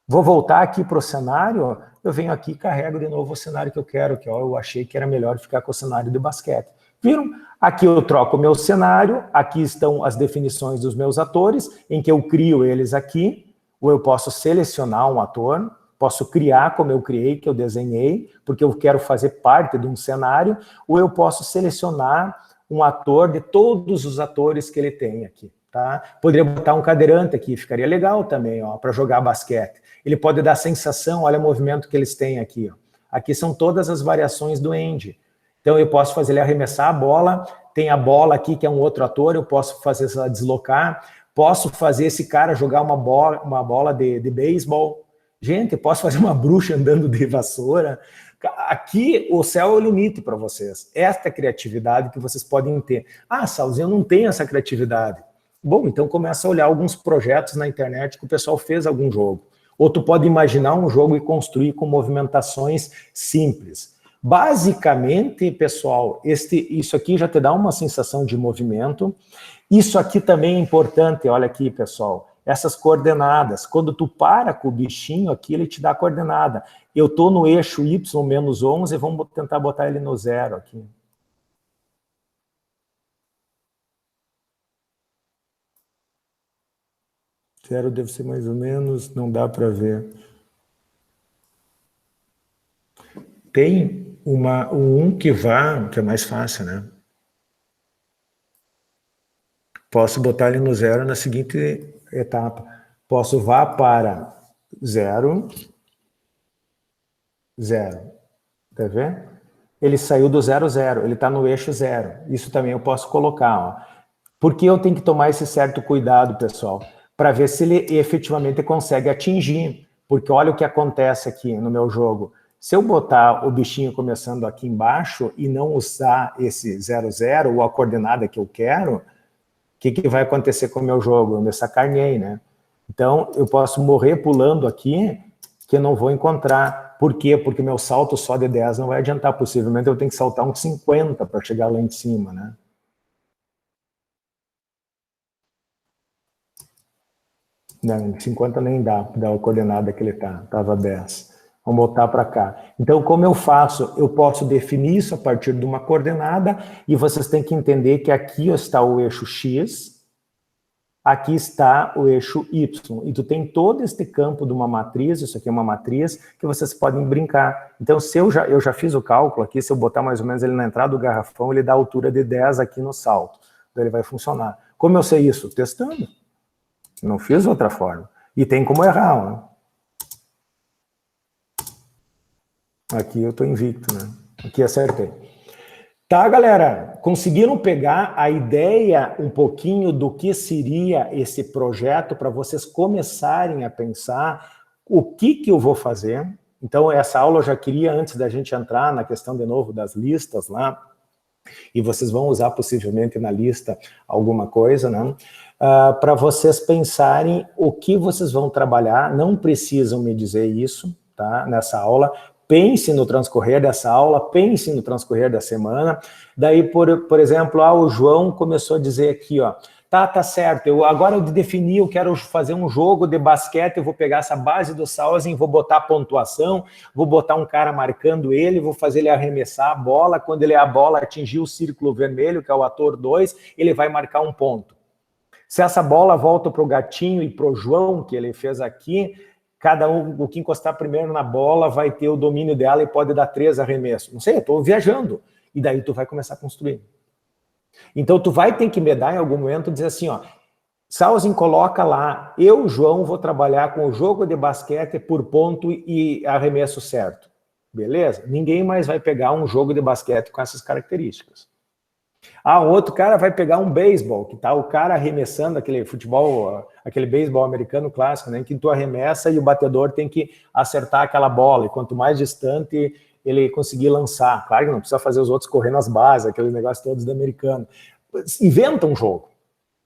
Vou voltar aqui para o cenário. eu venho aqui e carrego de novo o cenário que eu quero, que ó, eu achei que era melhor ficar com o cenário de basquete. Viram? Aqui eu troco o meu cenário, aqui estão as definições dos meus atores, em que eu crio eles aqui, ou eu posso selecionar um ator, posso criar como eu criei, que eu desenhei, porque eu quero fazer parte de um cenário, ou eu posso selecionar um ator de todos os atores que ele tem aqui. Tá? Poderia botar um cadeirante aqui, ficaria legal também, para jogar basquete. Ele pode dar sensação, olha o movimento que eles têm aqui. Ó. Aqui são todas as variações do Andy. Então eu posso fazer ele arremessar a bola, tem a bola aqui que é um outro ator, eu posso fazer ela deslocar, posso fazer esse cara jogar uma bola de beisebol. Gente, eu posso fazer uma bruxa andando de vassoura. Aqui o céu é o limite para vocês. Esta criatividade que vocês podem ter. Ah, Salzinho, eu não tenho essa criatividade. Bom, então começa a olhar alguns projetos na internet que o pessoal fez algum jogo. Ou tu pode imaginar um jogo e construir com movimentações simples. Basicamente, pessoal, isso aqui já te dá uma sensação de movimento. Isso aqui também é importante, olha aqui, pessoal, essas coordenadas. Quando tu para com o bichinho aqui, ele te dá a coordenada. Eu estou no eixo Y menos 11, vamos tentar botar ele no 0 aqui. Zero deve ser mais ou menos, não dá para ver. Tem um que é mais fácil, né? Posso botar ele no 0 na seguinte etapa. Posso vá para 0, 0. Tá vendo? Ele saiu do 0, 0. Ele está no eixo 0. Isso também eu posso colocar. Ó. Por que eu tenho que tomar esse certo cuidado, pessoal? Para ver se ele efetivamente consegue atingir. Porque olha o que acontece aqui no meu jogo. Se eu botar o bichinho começando aqui embaixo e não usar esse 0, 0 ou a coordenada que eu quero, o que vai acontecer com o meu jogo? Eu me sacaneei, né? Então, eu posso morrer pulando aqui que eu não vou encontrar. Por quê? Porque meu salto só de 10 não vai adiantar. Possivelmente eu tenho que saltar uns 50 para chegar lá em cima, né? Não, 50 nem dá a coordenada que ele estava 10. Vamos botar para cá. Então, como eu faço? Eu posso definir isso a partir de uma coordenada e vocês têm que entender que aqui está o eixo X, aqui está o eixo Y. E tu tem todo este campo de uma matriz, isso aqui é uma matriz, que vocês podem brincar. Então, se eu já fiz o cálculo aqui, se eu botar mais ou menos ele na entrada do garrafão, ele dá a altura de 10 aqui no salto. Então, ele vai funcionar. Como eu sei isso? Testando. Não fiz outra forma. E tem como errar, né? Aqui eu estou invicto, né? Aqui acertei. Tá, galera? Conseguiram pegar a ideia um pouquinho do que seria esse projeto para vocês começarem a pensar o que eu vou fazer? Então, essa aula eu já queria, antes da gente entrar na questão, de novo, das listas lá, e vocês vão usar possivelmente na lista alguma coisa, né? Para vocês pensarem o que vocês vão trabalhar, não precisam me dizer isso, tá? Nessa aula, pense no transcorrer dessa aula, pense no transcorrer da semana. Daí, por exemplo, o João começou a dizer aqui, ó, tá certo, agora eu defini, eu quero fazer um jogo de basquete, eu vou pegar essa base do Sausen, vou botar pontuação, vou botar um cara marcando ele, vou fazer ele arremessar a bola, quando a bola atingir o círculo vermelho, que é o ator 2, ele vai marcar um ponto. Se essa bola volta para o gatinho e para o João, que ele fez aqui, cada um, o que encostar primeiro na bola vai ter o domínio dela e pode dar 3 arremessos. Não sei, eu estou viajando. E daí tu vai começar a construir. Então tu vai ter que me dar em algum momento e dizer assim, ó, Sausen coloca lá, eu, João, vou trabalhar com o jogo de basquete por ponto e arremesso certo. Beleza? Ninguém mais vai pegar um jogo de basquete com essas características. Outro cara vai pegar um beisebol, que tá o cara arremessando aquele futebol, aquele beisebol americano clássico, né, que tu arremessa e o batedor tem que acertar aquela bola, e quanto mais distante ele conseguir lançar. Claro que não precisa fazer os outros correr nas bases, aqueles negócios todos do americano. Inventa um jogo,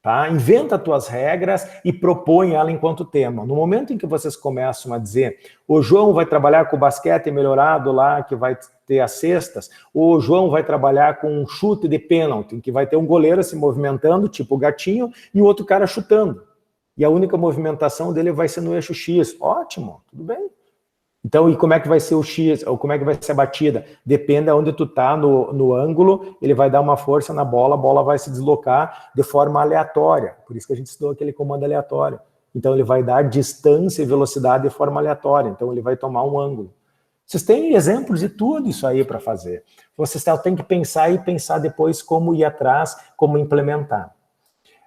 tá? Inventa as tuas regras e propõe ela enquanto tema. No momento em que vocês começam a dizer, o João vai trabalhar com o basquete melhorado lá, que vai ter as cestas, o João vai trabalhar com um chute de pênalti, em que vai ter um goleiro se movimentando, tipo o gatinho, e o outro cara chutando. E a única movimentação dele vai ser no eixo X. Ótimo, tudo bem. Então, e como é que vai ser o X, ou como é que vai ser a batida? Depende de onde tu tá no ângulo, ele vai dar uma força na bola, a bola vai se deslocar de forma aleatória. Por isso que a gente estudou aquele comando aleatório. Então, ele vai dar distância e velocidade de forma aleatória. Então, ele vai tomar um ângulo. Vocês têm exemplos de tudo isso aí para fazer. Vocês têm que pensar e pensar depois como ir atrás, como implementar.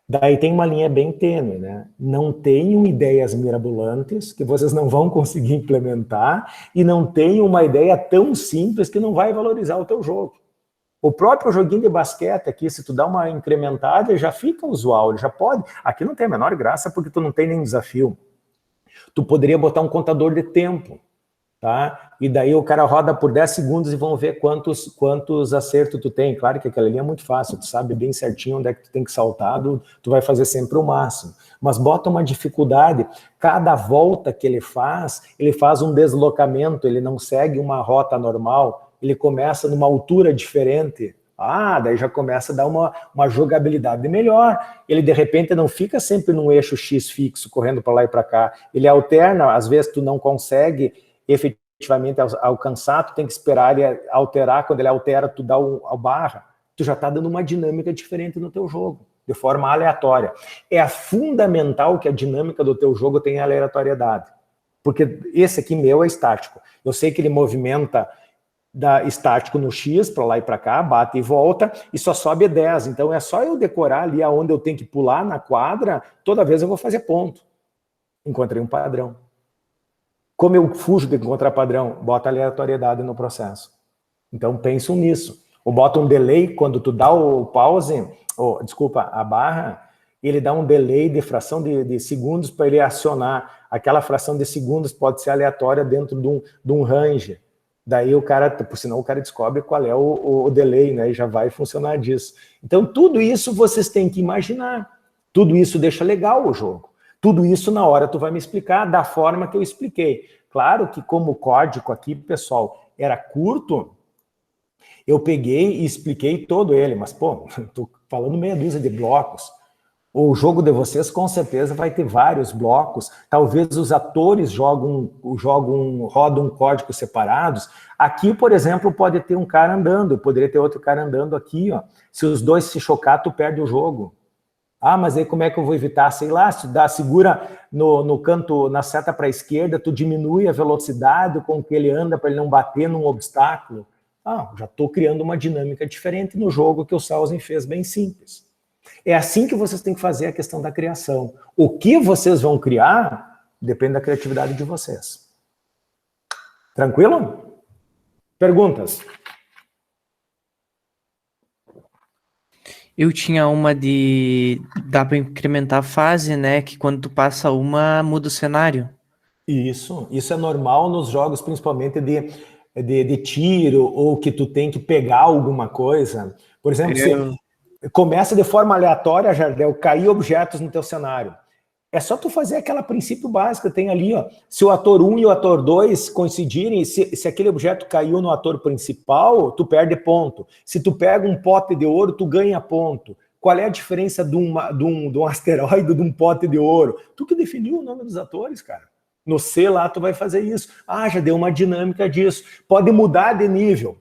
Daí tem uma linha bem tênue, né? Não tenham ideias mirabolantes que vocês não vão conseguir implementar e não tenham uma ideia tão simples que não vai valorizar o teu jogo. O próprio joguinho de basquete aqui, se tu dá uma incrementada, já fica usual, ele já pode. Aqui não tem a menor graça porque tu não tem nem desafio. Tu poderia botar um contador de tempo, tá? E daí o cara roda por 10 segundos e vão ver quantos acertos tu tem. Claro que aquela linha é muito fácil, tu sabe bem certinho onde é que tu tem que saltar, tu vai fazer sempre o máximo. Mas bota uma dificuldade, cada volta que ele faz um deslocamento, ele não segue uma rota normal, ele começa numa altura diferente. Daí já começa a dar uma jogabilidade melhor. Ele, de repente, não fica sempre num eixo X fixo, correndo para lá e para cá. Ele alterna, às vezes tu não consegue efetivamente alcançar, tu tem que esperar ele alterar, quando ele altera, tu dá a barra, tu já está dando uma dinâmica diferente no teu jogo, de forma aleatória. É fundamental que a dinâmica do teu jogo tenha aleatoriedade, porque esse aqui meu é estático. Eu sei que ele movimenta estático no X, para lá e para cá, bate e volta, e só sobe 10, então é só eu decorar ali aonde eu tenho que pular na quadra, toda vez eu vou fazer ponto. Encontrei um padrão. Como eu fujo de encontrar padrão? Bota aleatoriedade no processo. Então, pensam nisso. Ou bota um delay, quando tu dá o pause, a barra, ele dá um delay de fração de segundos para ele acionar. Aquela fração de segundos pode ser aleatória dentro de um range. Daí o cara, por sinal, o cara descobre qual é o delay, né? E já vai funcionar disso. Então, tudo isso vocês têm que imaginar. Tudo isso deixa legal o jogo. Tudo isso na hora tu vai me explicar da forma que eu expliquei. Claro que como o código aqui, pessoal, era curto, eu peguei e expliquei todo ele, mas, pô, tô falando meia dúzia de blocos. O jogo de vocês, com certeza, vai ter vários blocos. Talvez os atores rodam códigos separados. Aqui, por exemplo, pode ter um cara andando, poderia ter outro cara andando aqui, ó. Se os dois se chocar, tu perde o jogo. Mas aí como é que eu vou evitar? Sei lá, se segura no canto, na seta para a esquerda, tu diminui a velocidade com que ele anda para ele não bater num obstáculo. Já estou criando uma dinâmica diferente no jogo que o Sausen fez bem simples. É assim que vocês têm que fazer a questão da criação. O que vocês vão criar depende da criatividade de vocês. Tranquilo? Perguntas? Eu tinha uma dá para incrementar a fase, né? Que quando tu passa uma, muda o cenário. Isso é normal nos jogos, principalmente de tiro, ou que tu tem que pegar alguma coisa. Por exemplo, você começa de forma aleatória, Jardel, cair objetos no teu cenário. É só tu fazer aquela princípio básico, tem ali, ó. Se o ator 1 e o ator 2 coincidirem, se aquele objeto caiu no ator principal, tu perde ponto. Se tu pega um pote de ouro, tu ganha ponto. Qual é a diferença de um asteroide de um pote de ouro? Tu que definiu o nome dos atores, cara. No C lá tu vai fazer isso. Já deu uma dinâmica disso. Pode mudar de nível.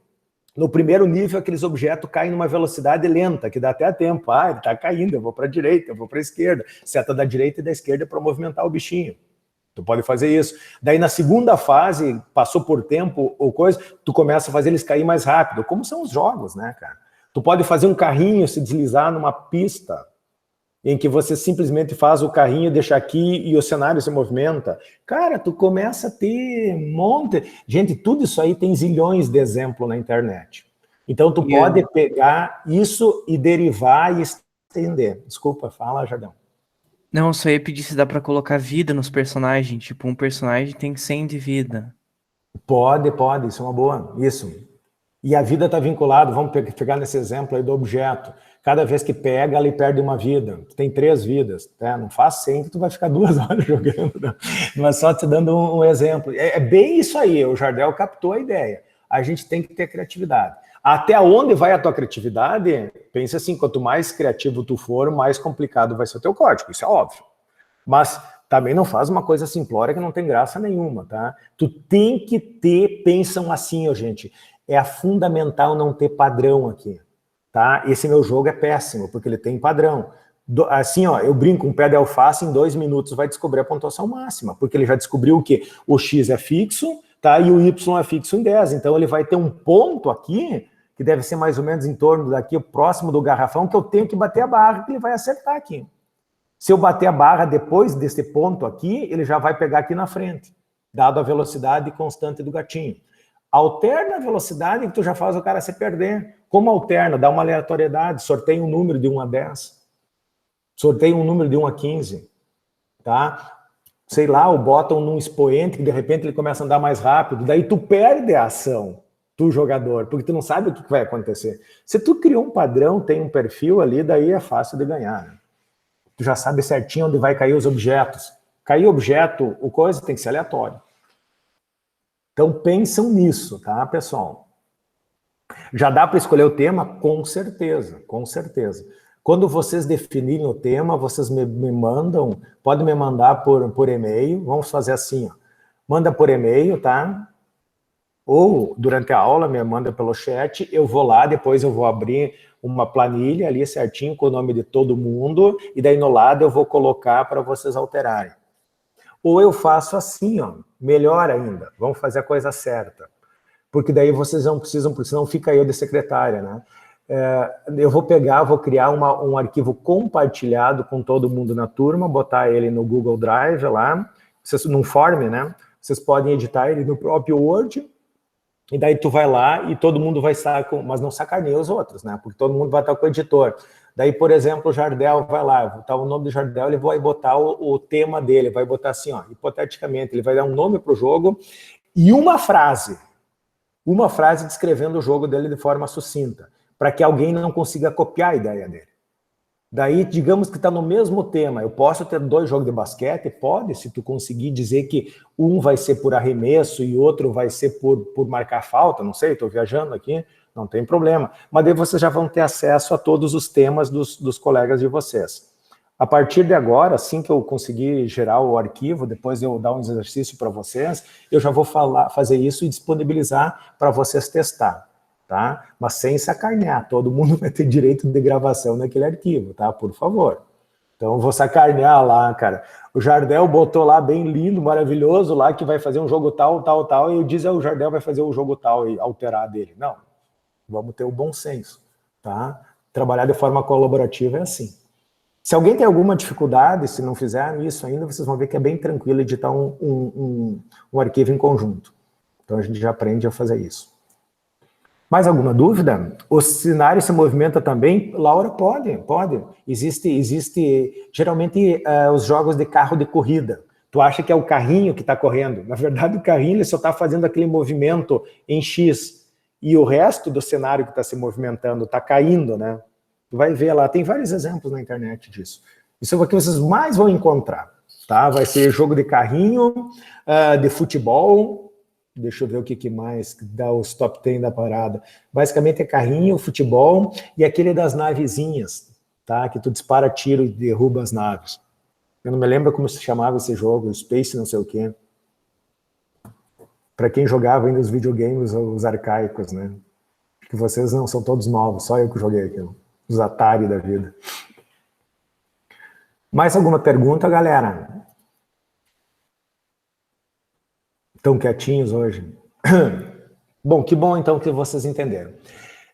No primeiro nível, aqueles objetos caem numa velocidade lenta, que dá até tempo. Ele está caindo, eu vou para a direita, eu vou para a esquerda. Seta da direita e da esquerda para movimentar o bichinho. Tu pode fazer isso. Daí, na segunda fase, passou por tempo ou coisa, tu começa a fazer eles cair mais rápido. Como são os jogos, né, cara? Tu pode fazer um carrinho se deslizar numa pista, em que você simplesmente faz o carrinho, deixa aqui e o cenário se movimenta. Cara, tu começa a ter um monte... Gente, tudo isso aí tem zilhões de exemplos na internet. Então, tu pode pegar isso e derivar e estender. Desculpa, fala, Jardão. Não, só ia pedir se dá pra colocar vida nos personagens. Tipo, um personagem tem 100 de vida. Pode, isso é uma boa. Isso. E a vida está vinculada, vamos pegar nesse exemplo aí do objeto. Cada vez que pega, ele perde uma vida. Tu tem 3 vidas. Né? Não faz 100 que tu vai ficar 2 horas jogando. Não. Mas só te dando um exemplo. É bem isso aí, o Jardel captou a ideia. A gente tem que ter criatividade. Até onde vai a tua criatividade? Pensa assim, quanto mais criativo tu for, mais complicado vai ser o teu código. Isso é óbvio. Mas Também não faz uma coisa simplória que não tem graça nenhuma, tá? Tu tem que ter, pensam assim, ó, gente, é fundamental não ter padrão aqui, tá? Esse meu jogo é péssimo, porque ele tem padrão. Assim, ó, eu brinco, um pé de alface em 2 minutos vai descobrir a pontuação máxima, porque ele já descobriu o quê? O X é fixo, tá? E o Y é fixo em 10, então ele vai ter um ponto aqui, que deve ser mais ou menos em torno daqui, próximo do garrafão, que eu tenho que bater a barra, que ele vai acertar aqui. Se eu bater a barra depois desse ponto aqui, ele já vai pegar aqui na frente, dado a velocidade constante do gatinho. Alterna a velocidade que tu já faz o cara se perder. Como alterna? Dá uma aleatoriedade, sorteia um número de 1 a 10. Sorteia um número de 1 a 15. Tá? Sei lá, ou botam num expoente que de repente ele começa a andar mais rápido, daí tu perde a ação, tu jogador, porque tu não sabe o que vai acontecer. Se tu criou um padrão, tem um perfil ali, daí é fácil de ganhar, né? Tu já sabe certinho onde vai cair os objetos. Cair objeto, o coisa tem que ser aleatório. Então pensam nisso, tá, pessoal? Já dá para escolher o tema? Com certeza, com certeza. Quando vocês definirem o tema, vocês me mandam, podem me mandar por e-mail, vamos fazer assim, ó. Manda por e-mail, tá? Ou durante a aula me manda pelo chat, eu vou lá, depois eu vou abrir uma planilha ali certinho com o nome de todo mundo, e daí no lado eu vou colocar para vocês alterarem. Ou eu faço assim, ó, melhor ainda, vamos fazer a coisa certa. Porque daí vocês não precisam, porque senão fica eu de secretária, né? Eu vou pegar, vou criar um arquivo compartilhado com todo mundo na turma, botar ele no Google Drive lá, num form, né? Vocês podem editar ele no próprio Word, e daí tu vai lá e todo mundo vai estar com... Mas não sacaneia os outros, né? Porque todo mundo vai estar com o editor. Daí, por exemplo, o Jardel vai lá, botar o nome do Jardel, ele vai botar o tema dele, vai botar assim, ó, hipoteticamente, ele vai dar um nome para o jogo e uma frase descrevendo o jogo dele de forma sucinta, para que alguém não consiga copiar a ideia dele. Daí, digamos que está no mesmo tema, eu posso ter 2 jogos de basquete? Pode, se tu conseguir dizer que um vai ser por arremesso e outro vai ser por marcar falta, não sei, estou viajando aqui, não tem problema. Mas daí vocês já vão ter acesso a todos os temas dos colegas de vocês. A partir de agora, assim que eu conseguir gerar o arquivo, depois eu dar um exercício para vocês, eu já vou fazer isso e disponibilizar para vocês testar. Tá? Mas sem sacanear, todo mundo vai ter direito de gravação naquele arquivo, tá? Por favor. Então, eu vou sacanear lá, cara. O Jardel botou lá bem lindo, maravilhoso, lá que vai fazer um jogo tal, tal, tal, e eu disse, o Jardel vai fazer o jogo tal e alterar dele. Não, vamos ter o bom senso, tá? Trabalhar de forma colaborativa é assim. Se alguém tem alguma dificuldade, se não fizeram isso ainda, vocês vão ver que é bem tranquilo editar um arquivo em conjunto. Então, a gente já aprende a fazer isso. Mais alguma dúvida? O cenário se movimenta também? Laura, pode. Existe geralmente os jogos de carro de corrida. Tu acha que é o carrinho que está correndo. Na verdade, o carrinho ele só está fazendo aquele movimento em X. E o resto do cenário que está se movimentando está caindo, né? Tu vai ver lá, tem vários exemplos na internet disso. Isso é o que vocês mais vão encontrar, tá? Vai ser jogo de carrinho, de futebol. Deixa eu ver o que mais dá os top 10 da parada. Basicamente é carrinho, futebol e aquele das navezinhas, tá? Que tu dispara tiro e derruba as naves. Eu não me lembro como se chamava esse jogo, Space não sei o quê. Para quem jogava ainda os videogames, os arcaicos, né? Que vocês não são todos novos, só eu que joguei aquilo. Os Atari da vida. Mais alguma pergunta, galera? Estão quietinhos hoje? Bom, que bom então que vocês entenderam.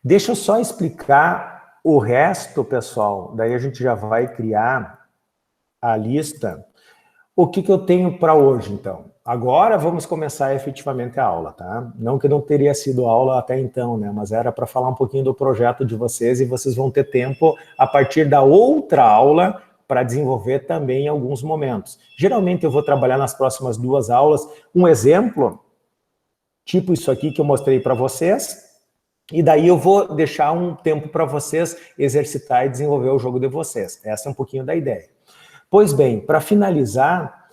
Deixa eu só explicar o resto, pessoal, daí a gente já vai criar a lista. O que eu tenho para hoje, então? Agora vamos começar efetivamente a aula, tá? Não que não teria sido aula até então, né? Mas era para falar um pouquinho do projeto de vocês e vocês vão ter tempo, a partir da outra aula, para desenvolver também em alguns momentos. Geralmente eu vou trabalhar nas próximas 2 aulas um exemplo, tipo isso aqui que eu mostrei para vocês, e daí eu vou deixar um tempo para vocês exercitar e desenvolver o jogo de vocês. Essa é um pouquinho da ideia. Pois bem, para finalizar,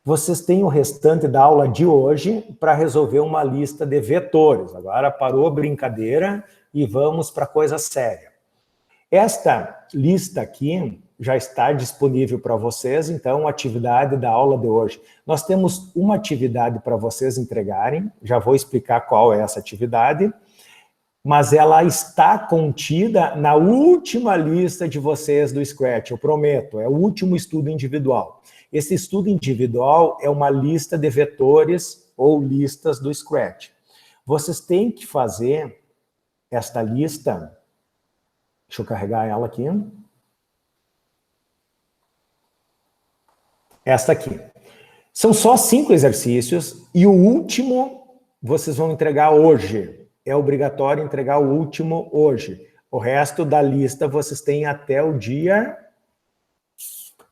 vocês têm o restante da aula de hoje para resolver uma lista de vetores. Agora parou a brincadeira e vamos para coisa séria. Esta lista aqui, já está disponível para vocês, então, a atividade da aula de hoje. Nós temos uma atividade para vocês entregarem, já vou explicar qual é essa atividade, mas ela está contida na última lista de vocês do Scratch, eu prometo, é o último estudo individual. Esse estudo individual é uma lista de vetores ou listas do Scratch. Vocês têm que fazer esta lista, deixa eu carregar ela aqui, esta aqui. São só 5 exercícios e o último vocês vão entregar hoje. É obrigatório entregar o último hoje. O resto da lista vocês têm até o dia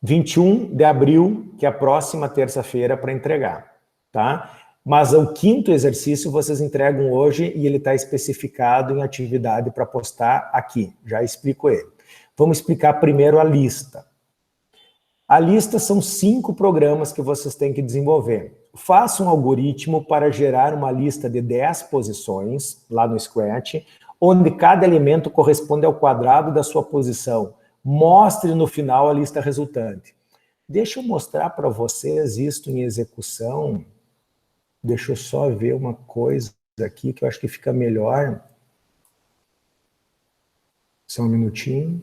21 de abril, que é a próxima terça-feira, para entregar, tá? Mas o 5º exercício vocês entregam hoje e ele está especificado em atividade para postar aqui. Já explico ele. Vamos explicar primeiro a lista. A lista são 5 programas que vocês têm que desenvolver. Faça um algoritmo para gerar uma lista de 10 posições, lá no Scratch, onde cada elemento corresponde ao quadrado da sua posição. Mostre no final a lista resultante. Deixa eu mostrar para vocês isto em execução. Deixa eu só ver uma coisa aqui que eu acho que fica melhor. Só um minutinho.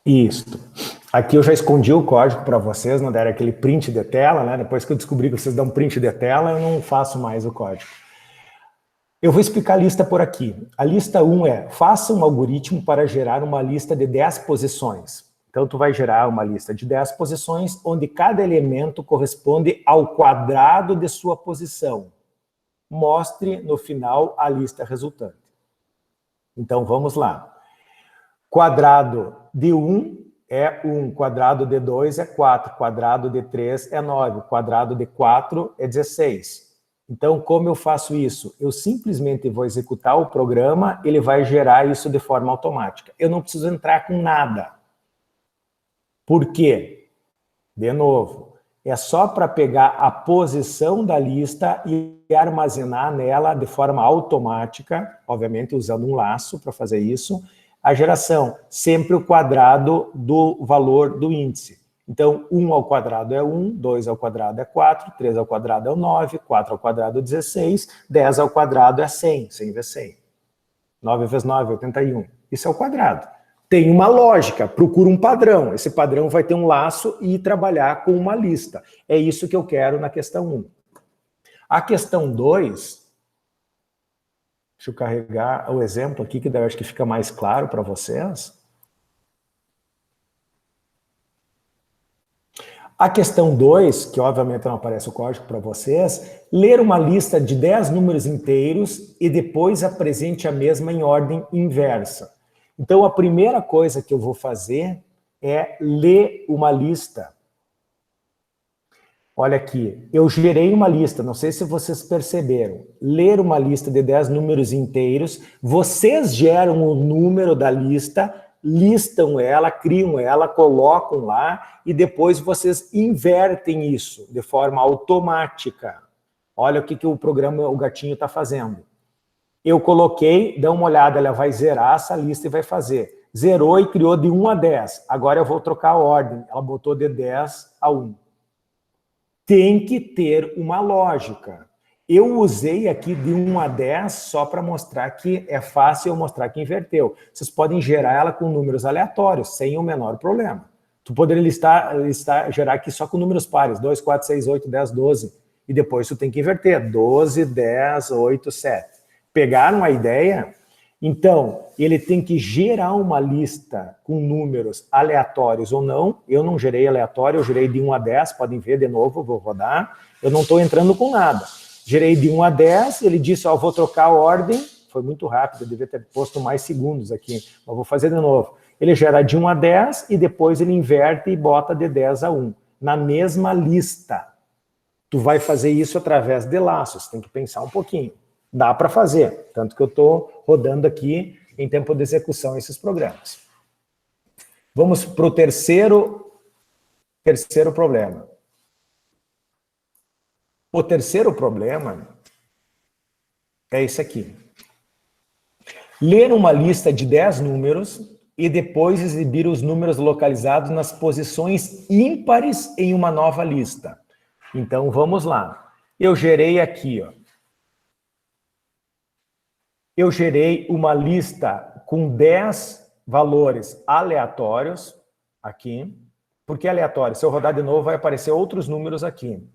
Isso. Aqui eu já escondi o código para vocês, não deram aquele print de tela, né? Depois que eu descobri que vocês dão print de tela, eu não faço mais o código. Eu vou explicar a lista por aqui. A lista 1 é, faça um algoritmo para gerar uma lista de 10 posições. Então, tu vai gerar uma lista de 10 posições, onde cada elemento corresponde ao quadrado de sua posição. Mostre no final a lista resultante. Então, vamos lá. Quadrado de 1 é 1, quadrado de 2 é 4, quadrado de 3 é 9, quadrado de 4 é 16. Então, como eu faço isso? Eu simplesmente vou executar o programa, ele vai gerar isso de forma automática. Eu não preciso entrar com nada. Por quê? De novo, é só para pegar a posição da lista e armazenar nela de forma automática, obviamente usando um laço para fazer isso, a geração, sempre o quadrado do valor do índice. Então, 1 ao quadrado é 1, 2 ao quadrado é 4, 3 ao quadrado é 9, 4 ao quadrado é 16, 10 ao quadrado é 100, 100 vezes 100. 9 vezes 9 é 81. Isso é o quadrado. Tem uma lógica, procura um padrão. Esse padrão vai ter um laço e trabalhar com uma lista. É isso que eu quero na questão 1. A questão 2... Deixa eu carregar o exemplo aqui, que daí eu acho que fica mais claro para vocês. A questão 2, que obviamente não aparece o código para vocês, ler uma lista de 10 números inteiros e depois apresente a mesma em ordem inversa. Então, a primeira coisa que eu vou fazer é ler uma lista. Olha aqui, eu gerei uma lista, não sei se vocês perceberam. Ler uma lista de 10 números inteiros, vocês geram o número da lista, listam ela, criam ela, colocam lá e depois vocês invertem isso de forma automática. Olha o que o programa, o gatinho está fazendo. Eu coloquei, dá uma olhada, ela vai zerar essa lista e vai fazer. Zerou e criou de 1 a 10. Agora eu vou trocar a ordem. Ela botou de 10 a 1. Tem que ter uma lógica. Eu usei aqui de 1 a 10 só para mostrar que é fácil eu mostrar que inverteu. Vocês podem gerar ela com números aleatórios, sem o menor problema. Tu poderia gerar aqui só com números pares, 2, 4, 6, 8, 10, 12. E depois tu tem que inverter, 12, 10, 8, 7. Pegaram a ideia? Então, ele tem que gerar uma lista com números aleatórios ou não. Eu não gerei aleatório, eu gerei de 1 a 10, podem ver de novo, vou rodar. Eu não estou entrando com nada. Gerei de 1 a 10, ele disse, ó, vou trocar a ordem. Foi muito rápido, eu devia ter posto mais segundos aqui, mas vou fazer de novo. Ele gera de 1 a 10 e depois ele inverte e bota de 10 a 1, na mesma lista. Tu vai fazer isso através de laços, tem que pensar um pouquinho. Dá para fazer, tanto que eu estou rodando aqui em tempo de execução esses programas. Vamos para o terceiro problema. O terceiro problema é esse aqui. Ler uma lista de 10 números e depois exibir os números localizados nas posições ímpares em uma nova lista. Então, vamos lá. Eu gerei aqui, ó. Eu gerei uma lista com 10 valores aleatórios aqui. Por que aleatório? Se eu rodar de novo, vai aparecer outros números aqui.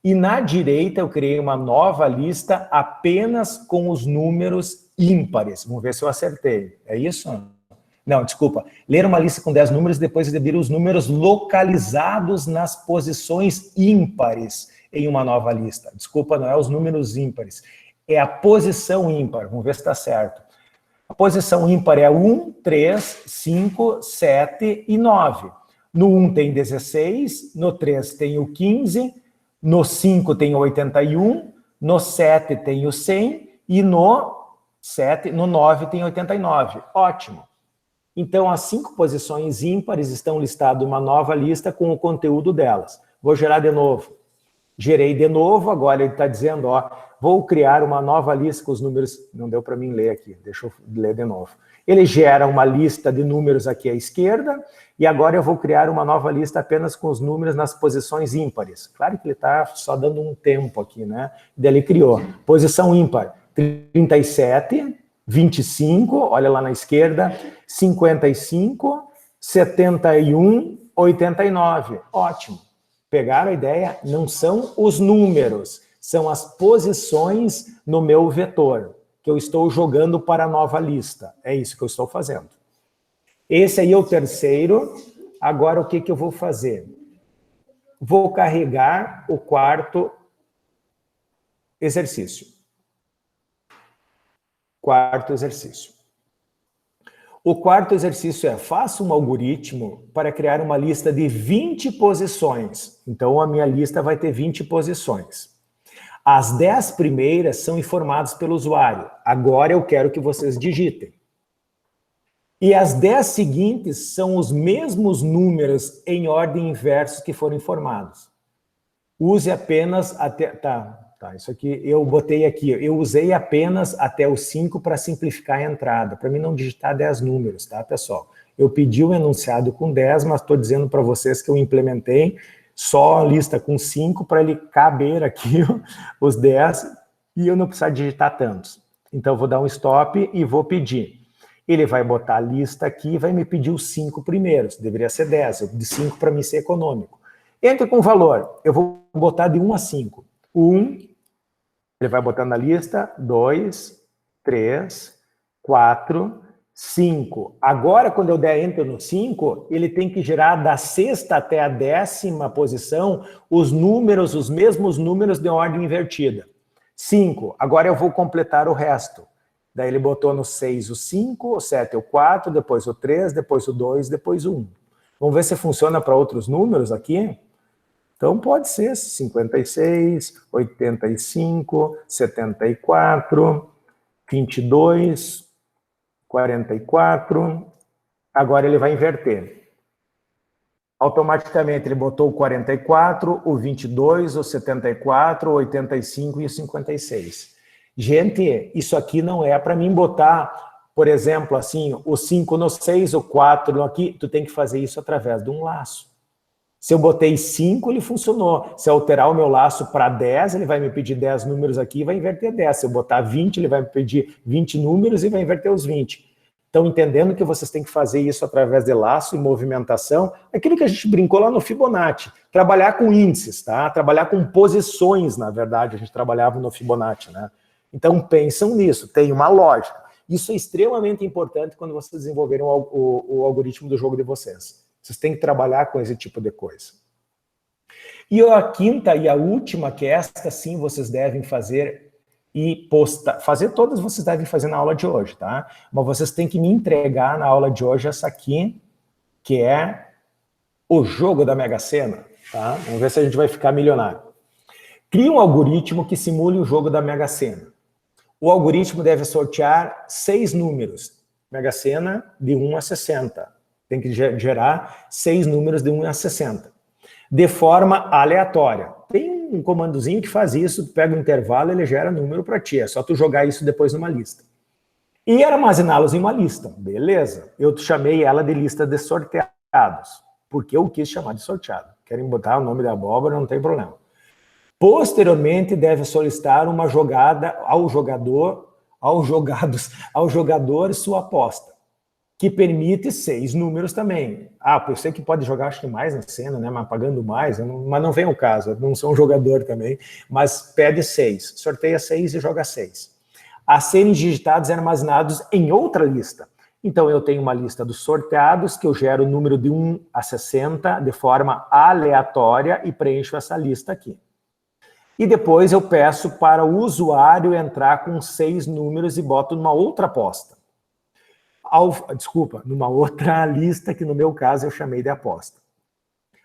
E na direita, eu criei uma nova lista apenas com os números ímpares. Vamos ver se eu acertei. É isso? Não, desculpa. Ler uma lista com 10 números e depois exibir os números localizados nas posições ímpares em uma nova lista. Desculpa, não é os números ímpares. É a posição ímpar. Vamos ver se está certo. A posição ímpar é 1, 3, 5, 7 e 9. No 1 tem 16, no 3 tem o 15, no 5 tem o 81, no 7 tem o 100 e no 9 tem 89. Ótimo. Então, as 5 posições ímpares estão listadas em uma nova lista com o conteúdo delas. Vou gerar de novo. Gerei de novo, agora ele está dizendo, ó, vou criar uma nova lista com os números... Não deu para mim ler aqui, deixa eu ler de novo. Ele gera uma lista de números aqui à esquerda, e agora eu vou criar uma nova lista apenas com os números nas posições ímpares. Claro que ele está só dando um tempo aqui, né? Daí ele criou posição ímpar, 37, 25, olha lá na esquerda, 55, 71, 89. Ótimo. Pegaram a ideia? Não são os números, são as posições no meu vetor, que eu estou jogando para a nova lista. É isso que eu estou fazendo. Esse aí é o terceiro. Agora, o que que eu vou fazer? Vou carregar o quarto exercício. Quarto exercício. O quarto exercício é: faça um algoritmo para criar uma lista de 20 posições. Então, a minha lista vai ter 20 posições. As 10 primeiras são informadas pelo usuário. Agora eu quero que vocês digitem. E as 10 seguintes são os mesmos números em ordem inversa que foram informados. Use apenas até... Tá, isso aqui eu botei aqui. Eu usei apenas até o 5 para simplificar a entrada, para mim não digitar 10 números, tá, pessoal? Eu pedi um enunciado com 10, mas estou dizendo para vocês que eu implementei só a lista com 5 para ele caber aqui os 10 e eu não precisar digitar tantos. Então, eu vou dar um stop e vou pedir. Ele vai botar a lista aqui e vai me pedir os 5 primeiros. Deveria ser 10, de 5 para mim ser econômico. Entre com valor. Eu vou botar de 1 a 5. 1, ele vai botar na lista, 2, 3, 4, 5. Agora, quando eu der Enter no 5, ele tem que gerar da 6ª até a 10ª posição os números, os mesmos números de ordem invertida. 5. Agora eu vou completar o resto. Daí ele botou no 6 o 5, o 7 o 4, depois o 3, depois o 2, depois o 1. Vamos ver se funciona para outros números aqui? Então pode ser 56, 85, 74, 22, 44. Agora ele vai inverter. Automaticamente ele botou o 44, o 22, o 74, o 85 e o 56. Gente, isso aqui não é para mim botar, por exemplo, assim, o 5 no 6, o 4 no aqui. Tu tem que fazer isso através de um laço. Se eu botei 5, ele funcionou. Se eu alterar o meu laço para 10, ele vai me pedir 10 números aqui e vai inverter 10. Se eu botar 20, ele vai me pedir 20 números e vai inverter os 20. Então, entendendo que vocês têm que fazer isso através de laço e movimentação, aquilo que a gente brincou lá no Fibonacci. Trabalhar com índices, tá? Trabalhar com posições, na verdade, a gente trabalhava no Fibonacci, né? Então, pensam nisso, tem uma lógica. Isso é extremamente importante quando vocês desenvolverem o algoritmo do jogo de vocês. Vocês têm que trabalhar com esse tipo de coisa. E a quinta e a última, que esta sim vocês devem fazer e postar. Fazer todas vocês devem fazer na aula de hoje, tá? Mas vocês têm que me entregar na aula de hoje essa aqui, que é o jogo da Mega Sena, tá? Vamos ver se a gente vai ficar milionário. Crie um algoritmo que simule o jogo da Mega Sena. O algoritmo deve sortear 6 números. Mega Sena de 1 a 60. Tem que gerar 6 números de 1 a 60. De forma aleatória. Tem um comandozinho que faz isso, tu pega o intervalo, ele gera número para ti, é só tu jogar isso depois numa lista. E armazená-los em uma lista, beleza. Eu chamei ela de lista de sorteados, porque eu quis chamar de sorteado. Querem botar o nome da abóbora, não tem problema. Posteriormente, deve solicitar uma jogada ao jogador sua aposta, que permite 6 números também. Eu sei que pode jogar, acho que mais na cena, né? Mas pagando mais, mas não vem o caso, eu não sou um jogador também, mas pede 6, sorteia 6 e joga 6. A serem digitados e armazenados em outra lista. Então, eu tenho uma lista dos sorteados, que eu gero o número de 1 a 60 de forma aleatória e preencho essa lista aqui. E depois eu peço para o usuário entrar com 6 números e boto numa outra aposta. Numa outra lista, que no meu caso eu chamei de aposta.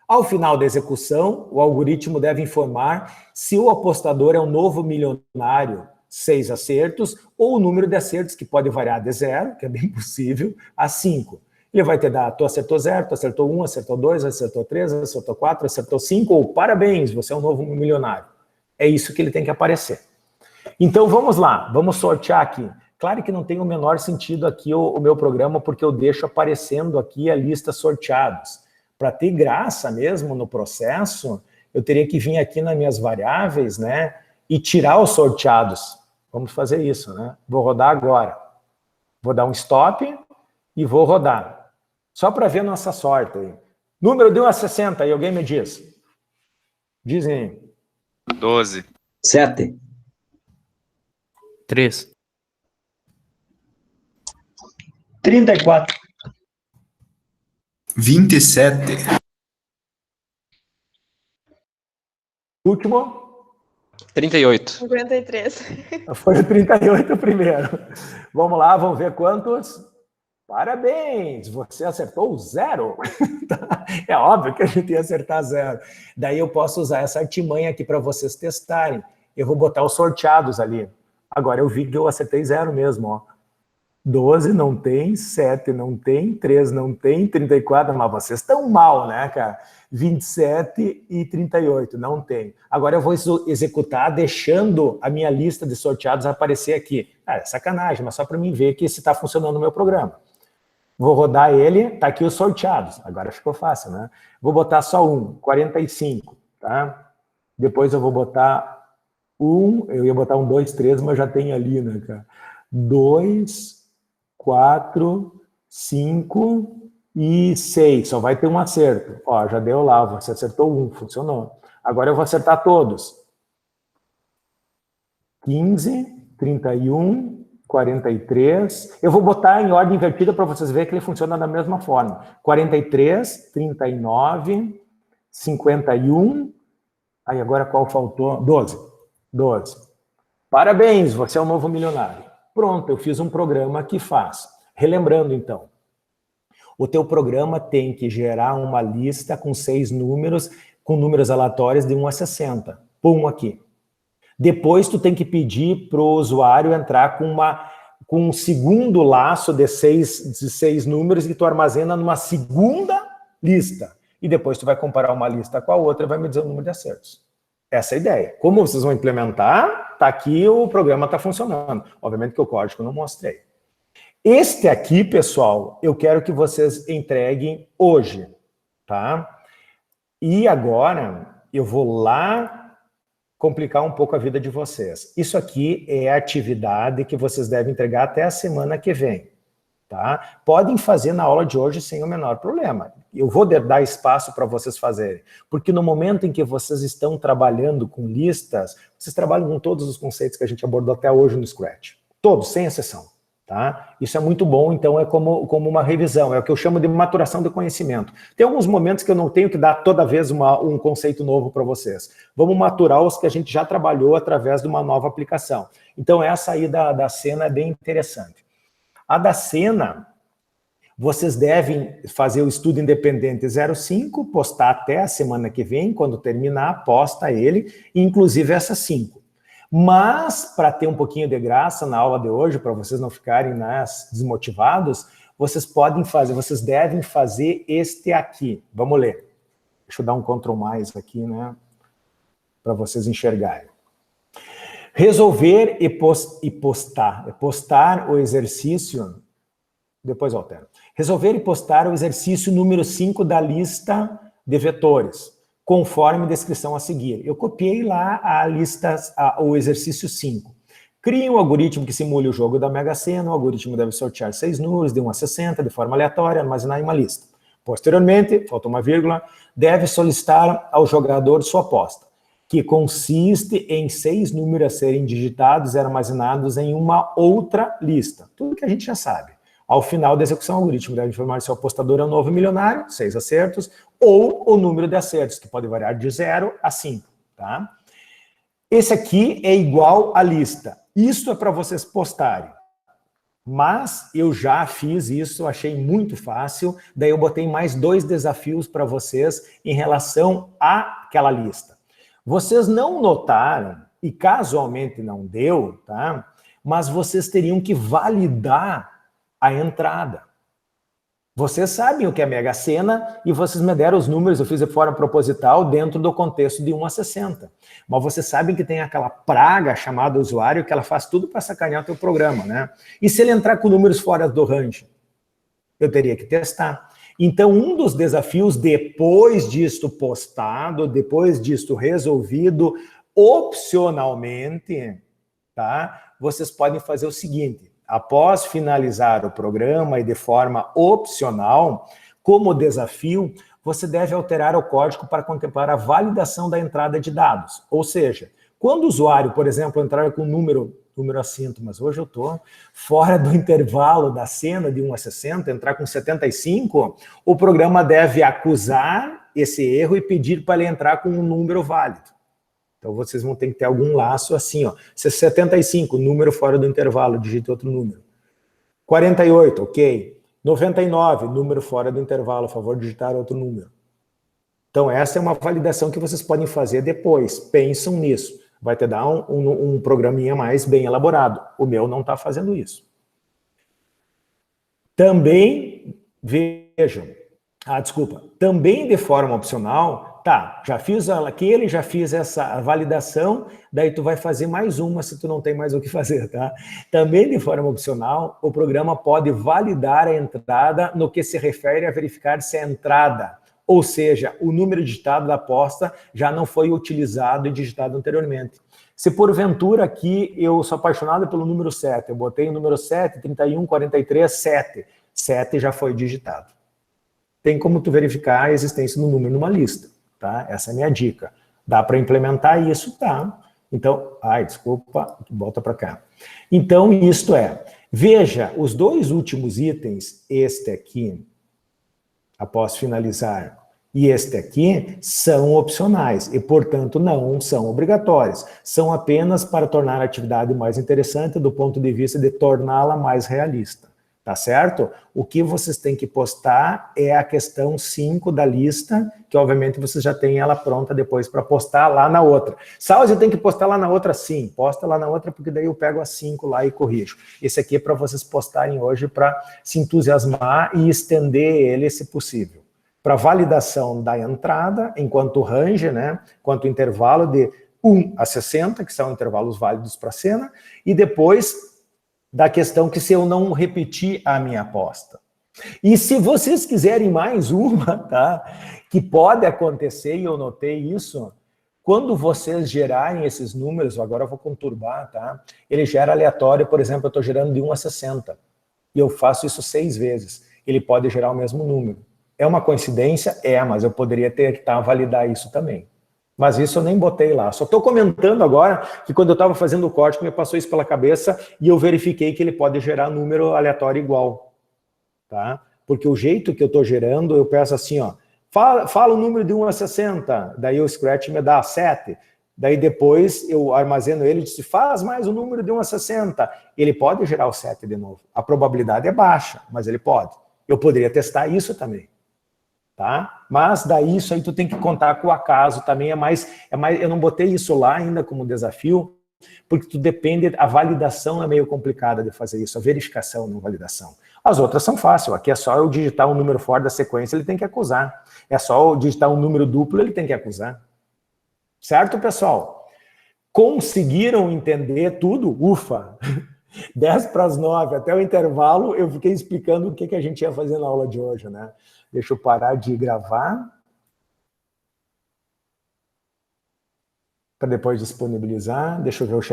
Ao final da execução, o algoritmo deve informar se o apostador é um novo milionário, 6 acertos, ou o número de acertos, que pode variar de 0, que é bem possível, a 5. Ele vai te dar, tu acertou 0, tu acertou 1, acertou 2, acertou 3, acertou 4, acertou 5, ou parabéns, você é um novo milionário. É isso que ele tem que aparecer. Então vamos lá, vamos sortear aqui. Claro que não tem o menor sentido aqui o meu programa, porque eu deixo aparecendo aqui a lista sorteados. Para ter graça mesmo no processo, eu teria que vir aqui nas minhas variáveis, né, e tirar os sorteados. Vamos fazer isso, né? Vou rodar agora. Vou dar um stop e vou rodar. Só para ver nossa sorte aí. Número de 1 a 60, aí alguém me diz. Dizem. 12. 7. 3. 34. 27. Último. 38. 53. Foi o 38 primeiro. Vamos lá, vamos ver quantos. Parabéns, você acertou 0. É óbvio que a gente ia acertar 0. Daí eu posso usar essa artimanha aqui para vocês testarem. Eu vou botar os sorteados ali. Agora eu vi que eu acertei 0 mesmo, ó. 12 não tem, 7 não tem, 3 não tem, 34, mas vocês estão mal, né, cara? 27 e 38, não tem. Agora eu vou executar deixando a minha lista de sorteados aparecer aqui. É sacanagem, mas só para mim ver que se está funcionando o meu programa. Vou rodar ele, tá aqui os sorteados. Agora ficou fácil, né? Vou botar só 45, tá? Depois eu vou botar 1, eu ia botar 1, 2, 3, mas já tem ali, né, cara? 2, 4, 5 e 6. Só vai ter um acerto. Ó, já deu lá, você acertou 1, funcionou. Agora eu vou acertar todos. 15, 31, 43. Eu vou botar em ordem invertida para vocês verem que ele funciona da mesma forma. 43, 39, 51. Aí agora qual faltou? 12. 12. Parabéns, você é um novo milionário. Pronto, eu fiz um programa que faz. Relembrando, então, o teu programa tem que gerar uma lista com 6 números, com números aleatórios de 1 a 60. Pum, aqui. Depois, tu tem que pedir para o usuário entrar com um segundo laço de 6 números que tu armazena numa segunda lista. E depois tu vai comparar uma lista com a outra e vai me dizer o número de acertos. Essa é a ideia. Como vocês vão implementar, tá aqui, o programa está funcionando. Obviamente que o código eu não mostrei. Este aqui, pessoal, eu quero que vocês entreguem hoje, tá? E agora, eu vou lá complicar um pouco a vida de vocês. Isso aqui é a atividade que vocês devem entregar até a semana que vem, tá? Podem fazer na aula de hoje sem o menor problema. Eu vou dar espaço para vocês fazerem, porque no momento em que vocês estão trabalhando com listas, vocês trabalham com todos os conceitos que a gente abordou até hoje no Scratch. Todos, sem exceção, tá? Isso é muito bom, então é como uma revisão, é o que eu chamo de maturação do conhecimento. Tem alguns momentos que eu não tenho que dar toda vez um conceito novo para vocês. Vamos maturar os que a gente já trabalhou através de uma nova aplicação. Então essa aí da cena é bem interessante. A da cena, vocês devem fazer o estudo independente 05, postar até a semana que vem, quando terminar, posta ele, inclusive essa 5. Mas, para ter um pouquinho de graça na aula de hoje, para vocês não ficarem desmotivados, vocês devem fazer este aqui. Vamos ler. Deixa eu dar um Ctrl+ aqui, né? para vocês enxergarem. Resolver e postar. Postar o exercício, depois eu altero. Resolver e postar o exercício número 5 da lista de vetores, conforme descrição a seguir. Eu copiei lá a lista, o exercício 5. Crie um algoritmo que simule o jogo da Mega Sena. O algoritmo deve sortear 6 números de 1 a 60 de forma aleatória, armazenar em uma lista. Posteriormente, falta uma vírgula, deve solicitar ao jogador sua aposta, que consiste em 6 números a serem digitados e armazenados em uma outra lista. Tudo que a gente já sabe. Ao final da execução, o algoritmo deve informar se o apostador é um novo milionário, 6 acertos, ou o número de acertos, que pode variar de 0 a 5. Tá? Esse aqui é igual à lista. Isso é para vocês postarem. Mas eu já fiz isso, achei muito fácil, daí eu botei mais 2 desafios para vocês em relação àquela lista. Vocês não notaram, e casualmente não deu, tá? Mas vocês teriam que validar a entrada. Vocês sabem o que é Mega Sena e vocês me deram os números, eu fiz de forma proposital dentro do contexto de 1 a 60. Mas vocês sabem que tem aquela praga chamada usuário que ela faz tudo para sacanear o teu programa, né? E se ele entrar com números fora do range? Eu teria que testar. Então, um dos desafios, depois disto postado, depois disto resolvido, opcionalmente, tá? Vocês podem fazer o seguinte: após finalizar o programa e de forma opcional, como desafio, você deve alterar o código para contemplar a validação da entrada de dados. Ou seja, quando o usuário, por exemplo, entrar com número assinto, mas hoje eu estou fora do intervalo da cena de 1 a 60, entrar com 75, o programa deve acusar esse erro e pedir para ele entrar com um número válido. Então, vocês vão ter que ter algum laço assim, ó. 75, número fora do intervalo, digite outro número. 48, ok. 99, número fora do intervalo, a favor de digitar outro número. Então, essa é uma validação que vocês podem fazer depois. Pensam nisso. Vai te dar um programinha mais bem elaborado. O meu não está fazendo isso. Também, vejam, também de forma opcional, tá, já fiz aquele, já fiz essa validação, daí tu vai fazer mais uma se tu não tem mais o que fazer, tá? Também de forma opcional, o programa pode validar a entrada no que se refere a verificar se a entrada, ou seja, o número digitado da aposta já não foi utilizado e digitado anteriormente. Se porventura aqui eu sou apaixonado pelo número 7, eu botei o número 7, 31, 43, 7. 7 já foi digitado. Tem como tu verificar a existência do número numa lista, tá? Essa é a minha dica. Dá para implementar isso, tá? Então, desculpa, volta para cá. Então, isto é, veja, os 2 últimos itens, este aqui, após finalizar, e este aqui, são opcionais e, portanto, não são obrigatórios. São apenas para tornar a atividade mais interessante do ponto de vista de torná-la mais realista. Tá certo? O que vocês têm que postar é a questão 5 da lista, que obviamente vocês já têm ela pronta depois para postar lá na outra. Salve, eu tenho que postar lá na outra? Sim, posta lá na outra, porque daí eu pego a 5 lá e corrijo. Esse aqui é para vocês postarem hoje para se entusiasmar e estender ele, se possível. Para validação da entrada, enquanto range, né? Enquanto intervalo de 1 a 60, que são intervalos válidos para a cena, e depois da questão que se eu não repetir a minha aposta. E se vocês quiserem mais uma, tá? Que pode acontecer, e eu notei isso, quando vocês gerarem esses números, agora eu vou conturbar, tá? Ele gera aleatório, por exemplo, eu estou gerando de 1 a 60, e eu faço isso 6 vezes. Ele pode gerar o mesmo número. É uma coincidência? É, mas eu poderia tentar validar isso também. Mas isso eu nem botei lá. Só estou comentando agora que quando eu estava fazendo o código, me passou isso pela cabeça e eu verifiquei que ele pode gerar número aleatório igual. Tá? Porque o jeito que eu estou gerando, eu peço assim, ó, fala o número de 1 a 60, daí o Scratch me dá 7. Daí depois eu armazeno ele e diz, faz mais o número de 1 a 60. Ele pode gerar o 7 de novo. A probabilidade é baixa, mas ele pode. Eu poderia testar isso também. Tá? Mas daí isso aí tu tem que contar com o acaso, também é mais, eu não botei isso lá ainda como desafio, porque tu depende, a validação é meio complicada de fazer isso, a verificação, não validação. As outras são fáceis, aqui é só eu digitar um número fora da sequência, ele tem que acusar. É só eu digitar um número duplo, ele tem que acusar. Certo, pessoal? Conseguiram entender tudo? Ufa! 10 para as 9, até o intervalo, eu fiquei explicando o que a gente ia fazer na aula de hoje, né? Deixa eu parar de gravar para depois disponibilizar. Deixa eu ver o chat.